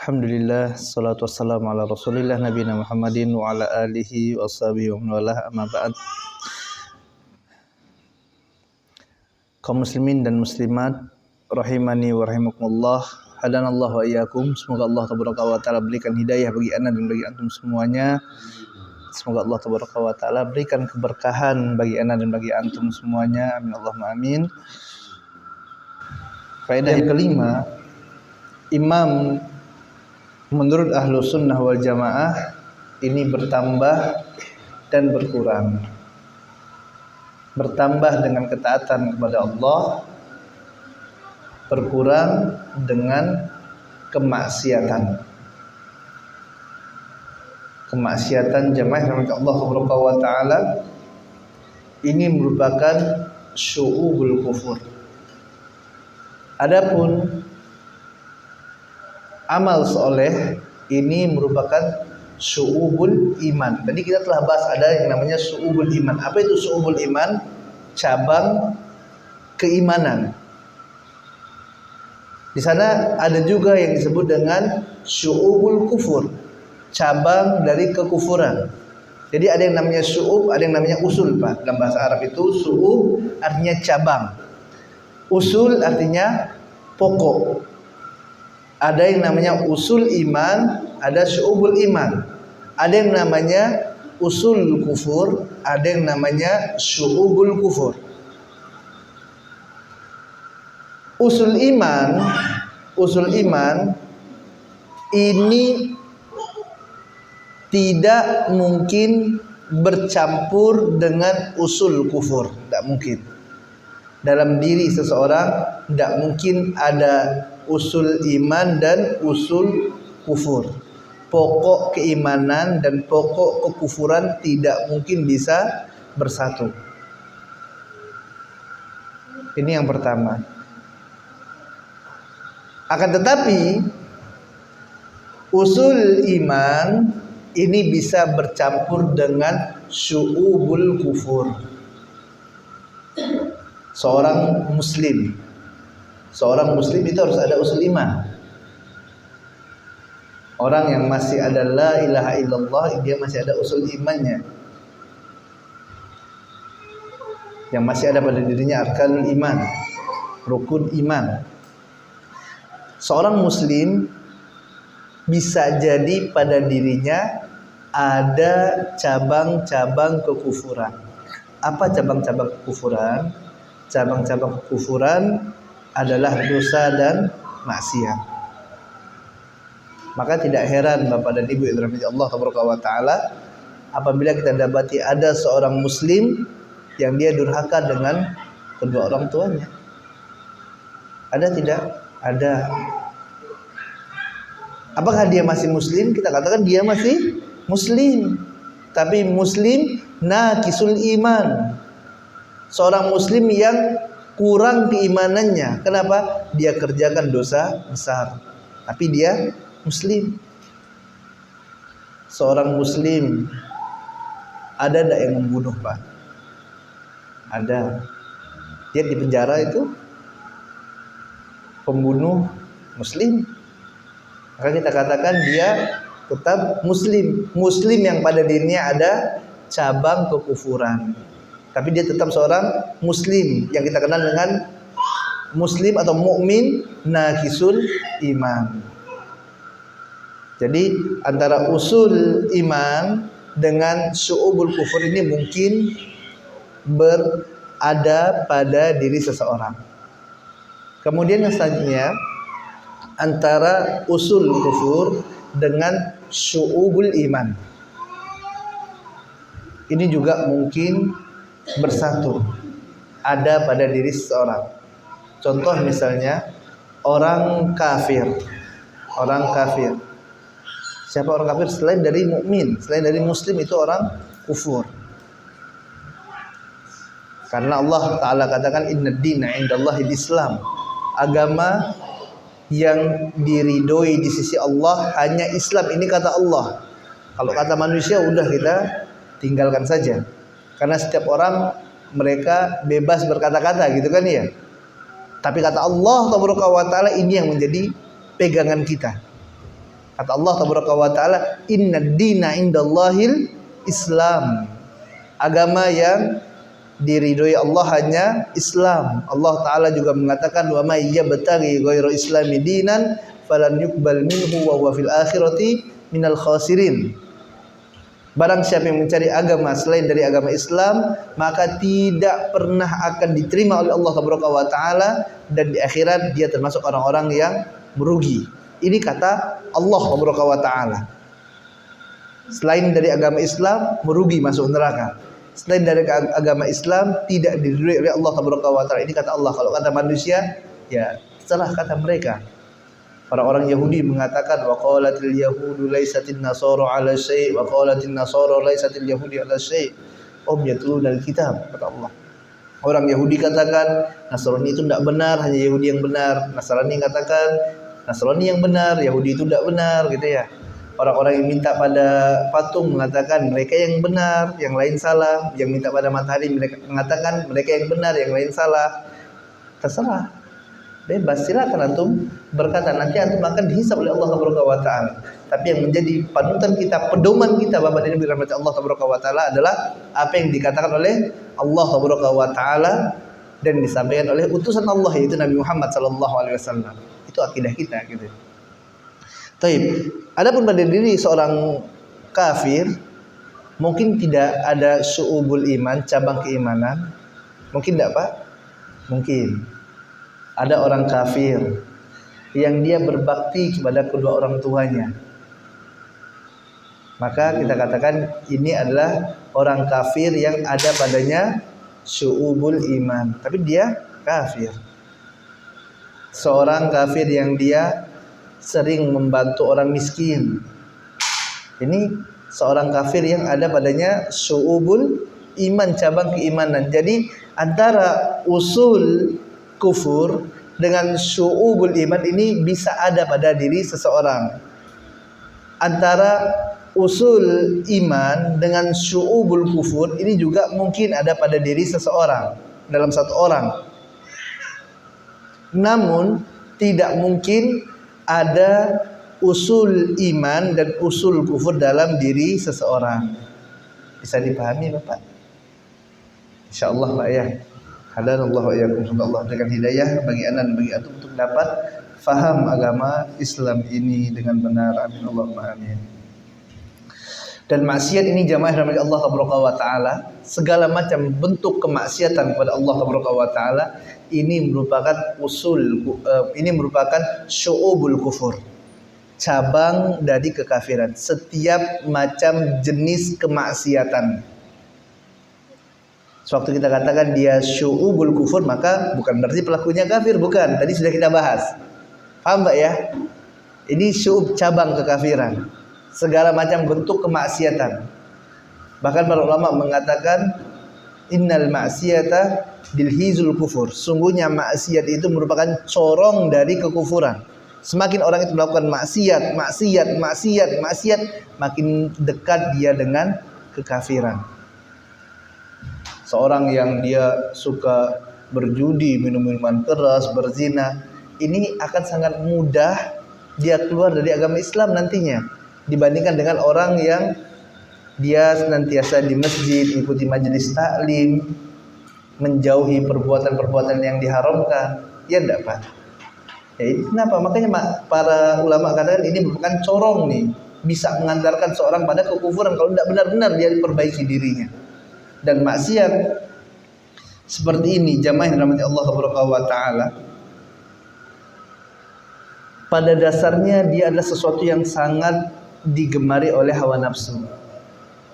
Alhamdulillah, salatu wassalamu ala rasulillah nabiyina Muhammadin wa ala alihi wa sahbihi wa man walah, amma ba'd. Kaum muslimin dan muslimat rahimani wa rahimakumullah, hadanallahu wa iyyakum. Semoga Allah tabaraka wa taala berikan hidayah bagi ana dan bagi antum semuanya. Semoga Allah tabaraka wa taala berikan keberkahan bagi ana dan bagi antum semuanya. Amin Allahumma amin. Faedah yang kelima, imam menurut ahlu sunnah wal jamaah ini bertambah dan berkurang. Bertambah dengan ketaatan kepada Allah, berkurang dengan kemaksiatan. Kemaksiatan jamaah rahmat Allah subhanahu wa ta'ala ini merupakan syu'ubul kufur. Adapun amal soleh ini merupakan syu'ubul iman. Tadi kita telah bahas ada yang namanya syu'ubul iman. Apa itu syu'ubul iman? Cabang keimanan. Di sana ada juga yang disebut dengan syu'ubul kufur, cabang dari kekufuran. Jadi ada yang namanya syu'ub, ada yang namanya usul, Pak. Dalam bahasa Arab itu syu'ub artinya cabang, usul artinya pokok. Ada yang namanya usul iman, ada syu'ubul iman. Ada yang namanya usul kufur, ada yang namanya syu'ubul kufur. Usul iman ini tidak mungkin bercampur dengan usul kufur, tidak mungkin. Dalam diri seseorang tidak mungkin ada usul iman dan usul kufur. Pokok keimanan dan pokok kekufuran tidak mungkin bisa bersatu. Ini yang pertama. Akan tetapi usul iman ini bisa bercampur dengan syu'ubul kufur. Seorang muslim itu harus ada usul iman. Orang yang masih ada la ilaha illallah, dia masih ada usul imannya. Yang masih ada pada dirinya arkanul iman, rukun iman. Seorang muslim bisa jadi pada dirinya ada cabang-cabang kekufuran. Apa cabang-cabang kekufuran? Cabang-cabang kekufuran adalah dosa dan maksiat. Maka tidak heran Bapak dan Ibu yang dirahmati Allah subhanahu wa taala apabila kita dapati ada seorang muslim yang dia durhaka dengan kedua orang tuanya. Ada tidak? Ada. Apakah dia masih muslim? Kita katakan dia masih muslim, tapi muslim naqisul iman. Seorang muslim yang kurang keimanannya. Kenapa? Dia kerjakan dosa besar, tapi dia muslim. Seorang muslim ada tidak yang membunuh, Pak? Ada. Dia di penjara itu pembunuh muslim. Maka kita katakan dia tetap muslim. Muslim yang pada dirinya ada cabang kekufuran, tapi dia tetap seorang muslim yang kita kenal dengan muslim atau mukmin naqisul iman. Jadi antara usul iman dengan syu'ubul kufur ini mungkin berada pada diri seseorang. Kemudian yang selanjutnya antara usul kufur dengan syu'ubul iman. Ini juga mungkin bersatu, ada pada diri seseorang. Contoh misalnya orang kafir. Siapa orang kafir selain dari mukmin, selain dari muslim itu orang kufur. Karena Allah Ta'ala katakan inna dina indallahil Islam. Agama yang diridhoi di sisi Allah hanya Islam. Ini kata Allah. Kalau kata manusia udah kita tinggalkan saja. Karena setiap orang mereka bebas berkata-kata gitu kan ya. Tapi kata Allah Taala ini yang menjadi pegangan kita. Kata Allah tabaraka wa taala, "Innad dina indallahil Islam." Agama yang diridhoi Allah hanya Islam. Allah taala juga mengatakan, "Wa may yabtaghi ghairal islami dinan falan yuqbal minhu wa huwa fil akhirati minal khasirin." Barang siapa yang mencari agama selain dari agama Islam, maka tidak pernah akan diterima oleh Allah tabaraka wa taala, dan di akhirat dia termasuk orang-orang yang merugi. Ini kata Allah tabaraka wa taala. Selain dari agama Islam, merugi, masuk neraka. Selain dari agama Islam, tidak diridhoi oleh Allah tabaraka wa taala. Ini kata Allah. Kalau kata manusia, ya salah kata mereka. Orang-orang Yahudi mengatakan, wa qalatil yahudu laisatin nasara ala syai' wa qalatin nasara laisatil yahudi ala syai'. Yatluna al-kitab, kata Allah. Orang Yahudi katakan Nasrani itu tidak benar, hanya Yahudi yang benar. Nasrani katakan Nasrani yang benar, Yahudi itu tidak benar, gitu ya. Orang-orang yang minta pada patung mengatakan mereka yang benar, yang lain salah. Yang minta pada matahari mereka mengatakan mereka yang benar, yang lain salah. Terserah. Bebas, silakan antum berkata, nanti antum akan dihisab oleh Allah tabaraka wa taala. Tapi yang menjadi panutan kita, pedoman kita Bapak dan Ibu dirahmati Allah tabaraka wa taala adalah apa yang dikatakan oleh Allah tabaraka wa taala dan disampaikan oleh utusan Allah, yaitu Nabi Muhammad sallallahu alaihi wasallam. Itu akidah kita gitu. Taib. Adapun pada diri seorang kafir, mungkin tidak ada syu'ubul iman, cabang keimanan. Mungkin tidak, Pak? Mungkin. Ada orang kafir yang dia berbakti kepada kedua orang tuanya, maka kita katakan ini adalah orang kafir yang ada padanya syu'ubul iman, tapi dia kafir. Seorang kafir yang dia sering membantu orang miskin, ini seorang kafir yang ada padanya syu'ubul iman, cabang keimanan. Jadi antara usul kufur dengan syu'ubul iman ini bisa ada pada diri seseorang. Antara usul iman dengan syu'ubul kufur ini juga mungkin ada pada diri seseorang, dalam satu orang. Namun tidak mungkin ada usul iman dan usul kufur dalam diri seseorang. Bisa dipahami Bapak? Insyaallah Pak ya. Hadanallahu wa iyyakum, semoga Allah berikan hidayah bagi anda dan bagi antum untuk dapat faham agama Islam ini dengan benar. Amin Allahumma amin. Dan maksiat ini jamaah rahmat Allah tabaraka wa taala, segala macam bentuk kemaksiatan kepada Allah tabaraka wa taala ini merupakan ini merupakan syu'ubul kufur, cabang dari kekafiran. Setiap macam jenis kemaksiatan, sewaktu kita katakan dia syu'ubul kufur, maka bukan berarti pelakunya kafir, bukan. Tadi sudah kita bahas. Paham Mbak ya? Ini syu'ub, cabang kekafiran. Segala macam bentuk kemaksiatan. Bahkan para ulama mengatakan innal ma'siyata dilhizul kufur. Sungguhnya maksiat itu merupakan corong dari kekufuran. Semakin orang itu melakukan maksiat, makin dekat dia dengan kekafiran. Seorang yang dia suka berjudi, minum minuman keras, berzina, ini akan sangat mudah dia keluar dari agama Islam nantinya, dibandingkan dengan orang yang dia senantiasa di masjid, ikuti majelis taklim, menjauhi perbuatan-perbuatan yang diharamkan. Ya enggak Pak? Ya, kenapa? Makanya para ulama katakan ini merupakan corong nih, bisa mengantarkan seorang pada kekufuran kalau tidak benar-benar dia perbaiki dirinya. Dan maksiat seperti ini jamaah yang dirahmati Allah subhanahu wa taala, pada dasarnya dia adalah sesuatu yang sangat digemari oleh hawa nafsu,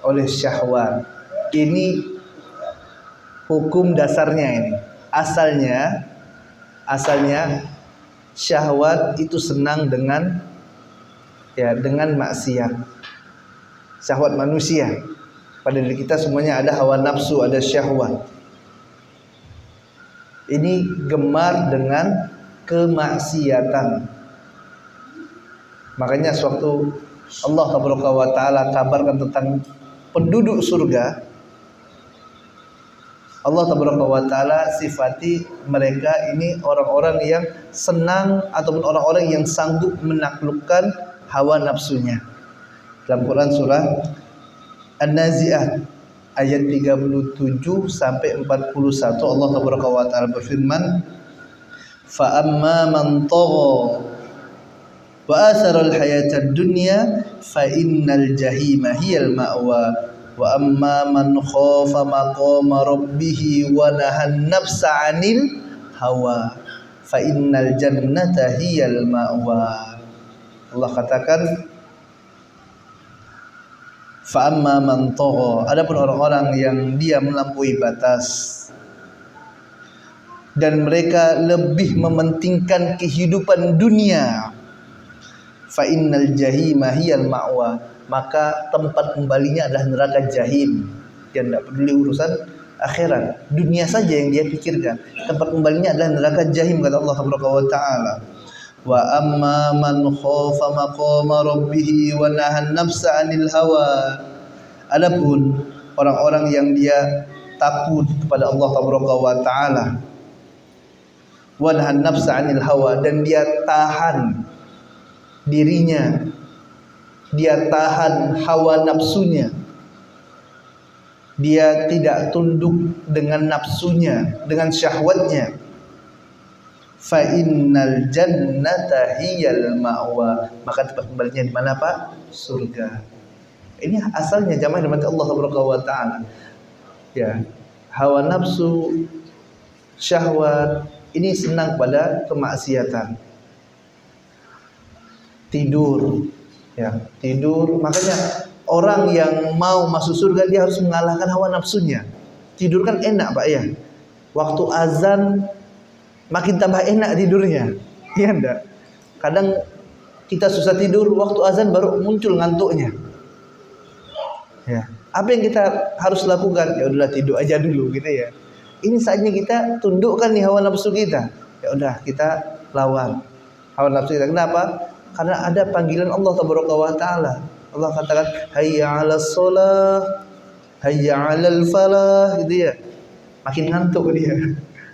oleh syahwat. Ini hukum dasarnya ini. Asalnya syahwat itu senang dengan maksiat. Syahwat manusia. Pada diri kita semuanya ada hawa nafsu, ada syahwat. Ini gemar dengan kemaksiatan. Makanya sewaktu Allah Taala kabarkan tentang penduduk surga, Allah Taala sifati mereka ini orang-orang yang senang ataupun orang-orang yang sanggup menaklukkan hawa nafsunya. Dalam Quran surah An-Nazi'at ayat 37 sampai 41 Allah Taala berfirman, fa amma man tagha wa athara al-hayatad dunya fa innal jahima hiyal ma'wa wa amma man khafa maqama rabbih wa nahan nafsa 'anil hawa fa innal jannata hiyal ma'wa. Allah katakan fa amma man tagha, adapun orang-orang yang dia melampaui batas dan mereka lebih mementingkan kehidupan dunia, fa innal jahima hiyal ma'wa, maka tempat kembalinya adalah neraka jahim. Dia tidak peduli urusan akhirat, dunia saja yang dia pikirkan. Tempat kembalinya adalah neraka jahim, kata Allah Taala. Wa amma man khafa maqama rabbih wa nahan nafsa 'anil hawa. Adapun orang-orang yang dia takut kepada Allah Taala wa nahan nafsa 'anil hawa, dan dia tahan dirinya, dia tahan hawa nafsunya, dia tidak tunduk dengan nafsunya, dengan syahwatnya, fa innal jannata hiyal ma'wa, maka tempat kembalinya di mana Pak? Surga. Ini asalnya jamaah rahmat Allah Taala. Ya, hawa nafsu, syahwat ini senang pada kemaksiatan. Tidur, ya, tidur. Makanya orang yang mau masuk surga dia harus mengalahkan hawa nafsunya. Tidur kan enak Pak ya. Waktu azan makin tambah enak tidurnya. Iya enggak? Kadang kita susah tidur, waktu azan baru muncul ngantuknya. Ya. Apa yang kita harus lakukan? Ya udahlah tidur aja dulu gitu ya. Ini saatnya kita tundukkan nih hawa nafsu kita. Ya udah kita lawan hawa nafsu kita. Kenapa? Karena ada panggilan Allah Taala. Allah katakan hayya 'alas shalah, hayya 'alal falah, gitu ya. Makin ngantuk dia.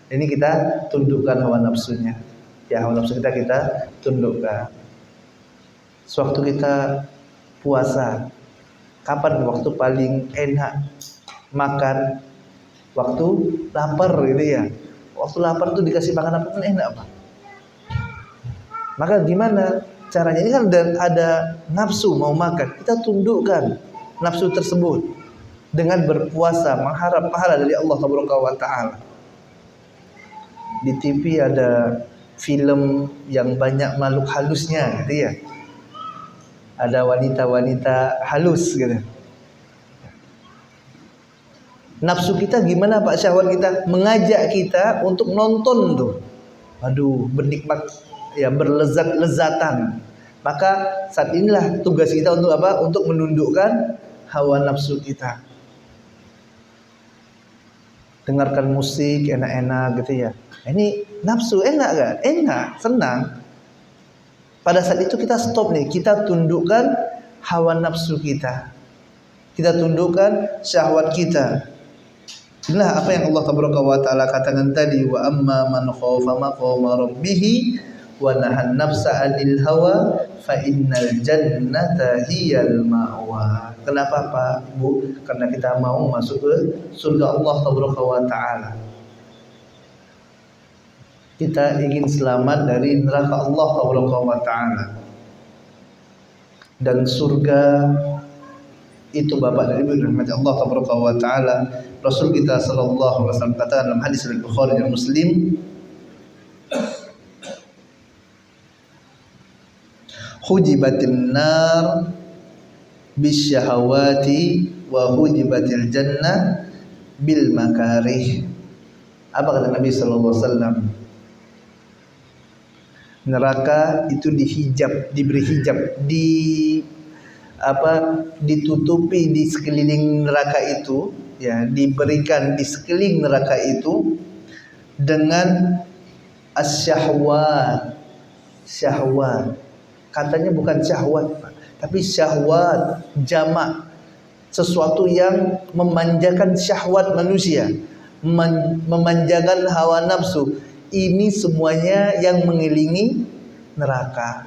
Ini kita tundukkan hawa nafsunya. Ya, hawa nafsu kita tundukkan. Sewaktu kita puasa, kapan waktu paling enak makan? Waktu lapar gitu ya. Waktu lapar tuh dikasih makan apa pun enak Pak. Maka gimana caranya? Ini kan ada nafsu mau makan, kita tundukkan nafsu tersebut dengan berpuasa, mengharap pahala dari Allah Taala. Di TV ada film yang banyak makhluk halusnya gitu ya. Ada wanita-wanita halus gitu. Nafsu kita gimana Pak, syahwat kita mengajak kita untuk nonton tuh. Aduh, bernikmat ya, berlezat-lezatan. Maka saat inilah tugas kita untuk apa? Untuk menundukkan hawa nafsu kita. Dengarkan musik enak-enak gitu ya. Ini nafsu enak gak? Enak, senang. Pada saat itu kita stop nih, kita tundukkan hawa nafsu kita. Kita tundukkan syahwat kita. Inilah apa yang Allah Taala katakan tadi, wa amma man khafa maqama rabbih wa nahan nafsa 'anil hawa fa innal jannata hiyal ma'wa. Kenapa Pak, Bu? Karena kita mau masuk ke surga Allah Taala. Kita ingin selamat dari neraka Allah Taala. Dan surga itu Bapak dan Ibu rahmat Allah Taala. Rasul kita sallallahu alaihi wasallam katakan dalam hadis riwayat Bukhari dan Muslim, hujibatin nar bisyahawati wa hujibatil jannah bil makarih. Apa kata Nabi sallallahu alaihi wasallam? Neraka itu dihijab, diberi hijab, ditutupi di sekeliling neraka itu, ya, diberikan di sekeliling neraka itu dengan asyahwat. Syahwat. Katanya bukan syahwat, Pak, tapi syahwat jamak. Sesuatu yang memanjakan syahwat manusia, memanjakan hawa nafsu. Ini semuanya yang mengelilingi neraka.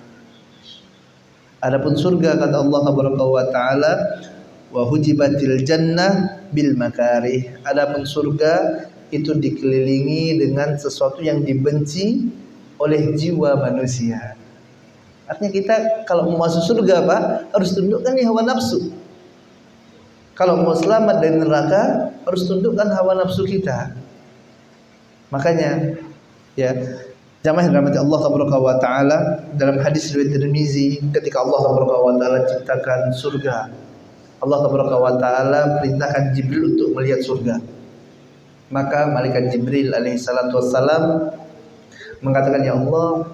Adapun surga kata Allah wa taala, wa hujibatil jannah bil makarih. Adapun surga itu dikelilingi dengan sesuatu yang dibenci oleh jiwa manusia. Artinya kita kalau mau masuk surga Pak, harus tundukkan hawa nafsu. Kalau mau selamat dari neraka, harus tundukkan hawa nafsu kita. Makanya ya, jamaah yang dirahmati Allah wa taala, dalam hadis riwayat Tirmizi, ketika Allah wa taala ciptakan surga, Allah wa taala perintahkan Jibril untuk melihat surga. Maka malaikat Jibril alaihi salatu wassalam mengatakan, ya Allah,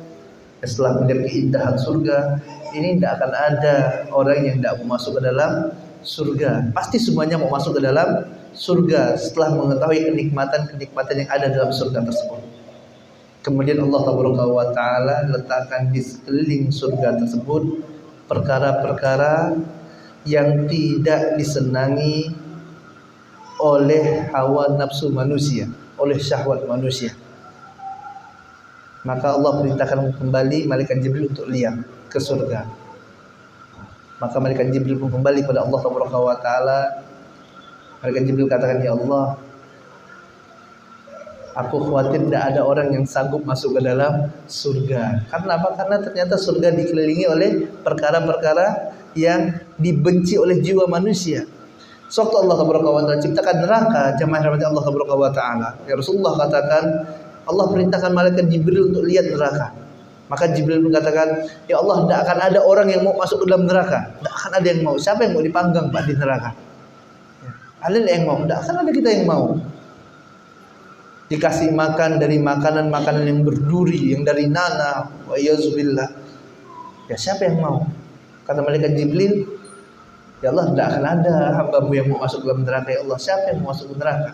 setelah melihat keindahan surga ini, tidak akan ada orang yang tidak mau masuk ke dalam surga. Pasti semuanya mau masuk ke dalam surga setelah mengetahui kenikmatan-kenikmatan yang ada dalam surga tersebut. Kemudian Allah wa taala letakkan di sekeliling surga tersebut perkara-perkara yang tidak disenangi oleh hawa nafsu manusia, oleh syahwat manusia. Maka Allah perintahkan kembali malaikat Jibril untuk lihat ke surga. Maka malaikat Jibril pun kembali kepada Allah wa taala. Malaikat Jibril katakan, ya Allah, aku khawatir tidak ada orang yang sanggup masuk ke dalam surga. Karena apa? Karena ternyata surga dikelilingi oleh perkara-perkara yang dibenci oleh jiwa manusia. Sewaktu Allah wa taala ciptakan neraka, jamaah rahmati Allah wa taala, ya Rasulullah katakan, Allah perintahkan malaikat Jibril untuk lihat neraka. Maka Jibril mengatakan, ya Allah, tidak akan ada orang yang mau masuk ke dalam neraka. Tidak akan ada yang mau. Siapa yang mau dipanggang Pak di neraka? Ada yang mau? Tidak akan ada kita yang mau. Dikasih makan dari makanan-makanan yang berduri, yang dari nanah, wa yazubillah. Ya siapa yang mau? Kata malaikat Jibril, ya Allah, tidak akan ada hamba-Mu yang mau masuk ke dalam neraka. Ya Allah, siapa yang mau masuk ke neraka?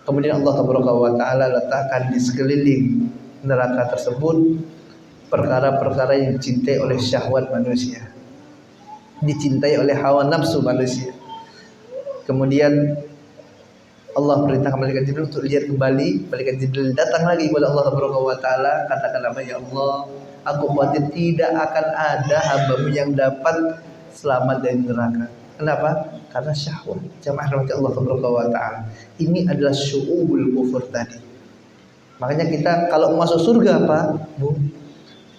Kemudian Allah wa taala letakkan di sekeliling neraka tersebut perkara-perkara yang dicintai oleh syahwat manusia, dicintai oleh hawa nafsu manusia. Kemudian Allah perintahkan malaikat Jibril untuk lihat kembali. Malaikat Jibril datang lagi kepada Allah wa taala, katakan apa, ya Allah, aku khawatir tidak akan ada hamba-Mu yang dapat selamat dari neraka. Kenapa? Karena syahwat. Jamaah rahmati Allah wa taala. Ini adalah syu'ubul kufur tadi. Makanya kita kalau masuk surga apa, Bu?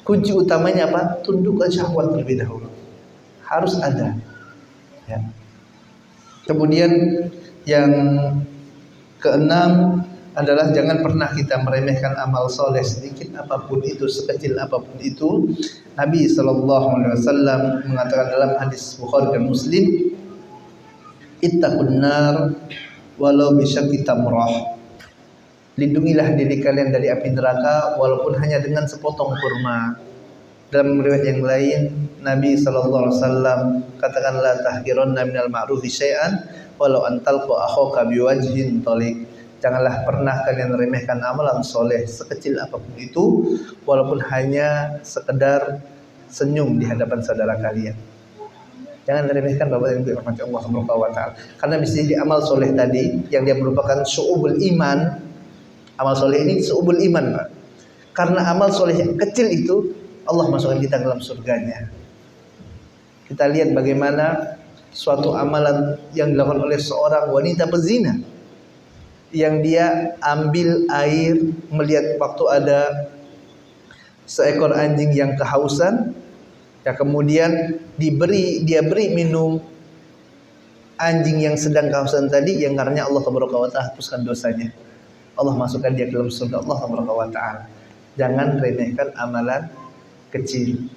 Kunci utamanya apa? Tundukkan syahwat terlebih dahulu. Harus ada. Ya. Kemudian yang keenam adalah jangan pernah kita meremehkan amal soleh, sedikit apapun itu, sekecil apapun itu. Nabi SAW mengatakan dalam hadis Bukhari dan Muslim, ittaqun nar walau bisyaqi tamrah. Lindungilah diri kalian dari api neraka walaupun hanya dengan sepotong kurma. Dalam riwayat yang lain, Nabi SAW katakan, la tahqirunna minal ma'rufi syai'an walau antalqu akhaka biwajhin thaliq. Janganlah pernah kalian remehkan amalan soleh sekecil apapun itu, walaupun hanya sekedar senyum di hadapan saudara kalian. Jangan remehkan Bapak dan Ibu yang dirahmati Allah Subhanahu wa taala. Karena bisa jadi amal soleh tadi yang dia merupakan syu'ubul iman. Amal soleh ini syu'ubul iman, Pak. Karena amal soleh yang kecil itu Allah masukkan kita dalam surganya. Kita lihat bagaimana suatu amalan yang dilakukan oleh seorang wanita pezina, yang dia ambil air melihat waktu ada seekor anjing yang kehausan, ya kemudian dia beri minum anjing yang sedang kehausan tadi, yang karenanya Allah wa taala hapuskan dosanya. Allah masukkan dia ke dalam surga Allah wa taala. Jangan remehkan amalan kecil.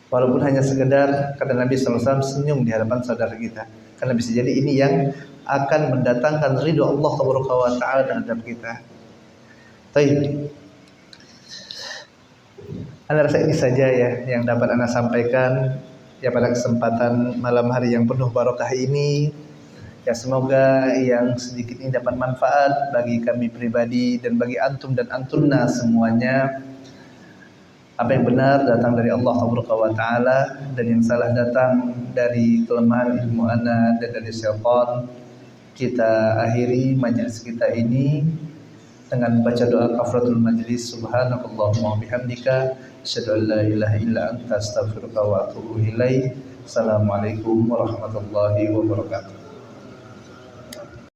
Walaupun hanya sekedar, kata Nabi SAW, senyum di hadapan saudara kita. Karena bisa jadi ini yang akan mendatangkan ridho Allah wa taala terhadap kita. Baik. Anda rasa ini saja ya yang dapat Anda sampaikan ya pada kesempatan malam hari yang penuh barokah ini. Ya semoga yang sedikit ini dapat manfaat bagi kami pribadi dan bagi antum dan antunna semuanya. Apa yang benar datang dari Allah wa taala, dan yang salah datang dari kelemahan ilmu ana dan dari syaitan. Kita akhiri majelis kita ini dengan baca doa kafaratul majlis. Subhanakallahumma bihamdika Asyhadu an la ilaha illa anta astaghfiruka wa atubu ilaik. Assalamualaikum warahmatullahi wabarakatuh.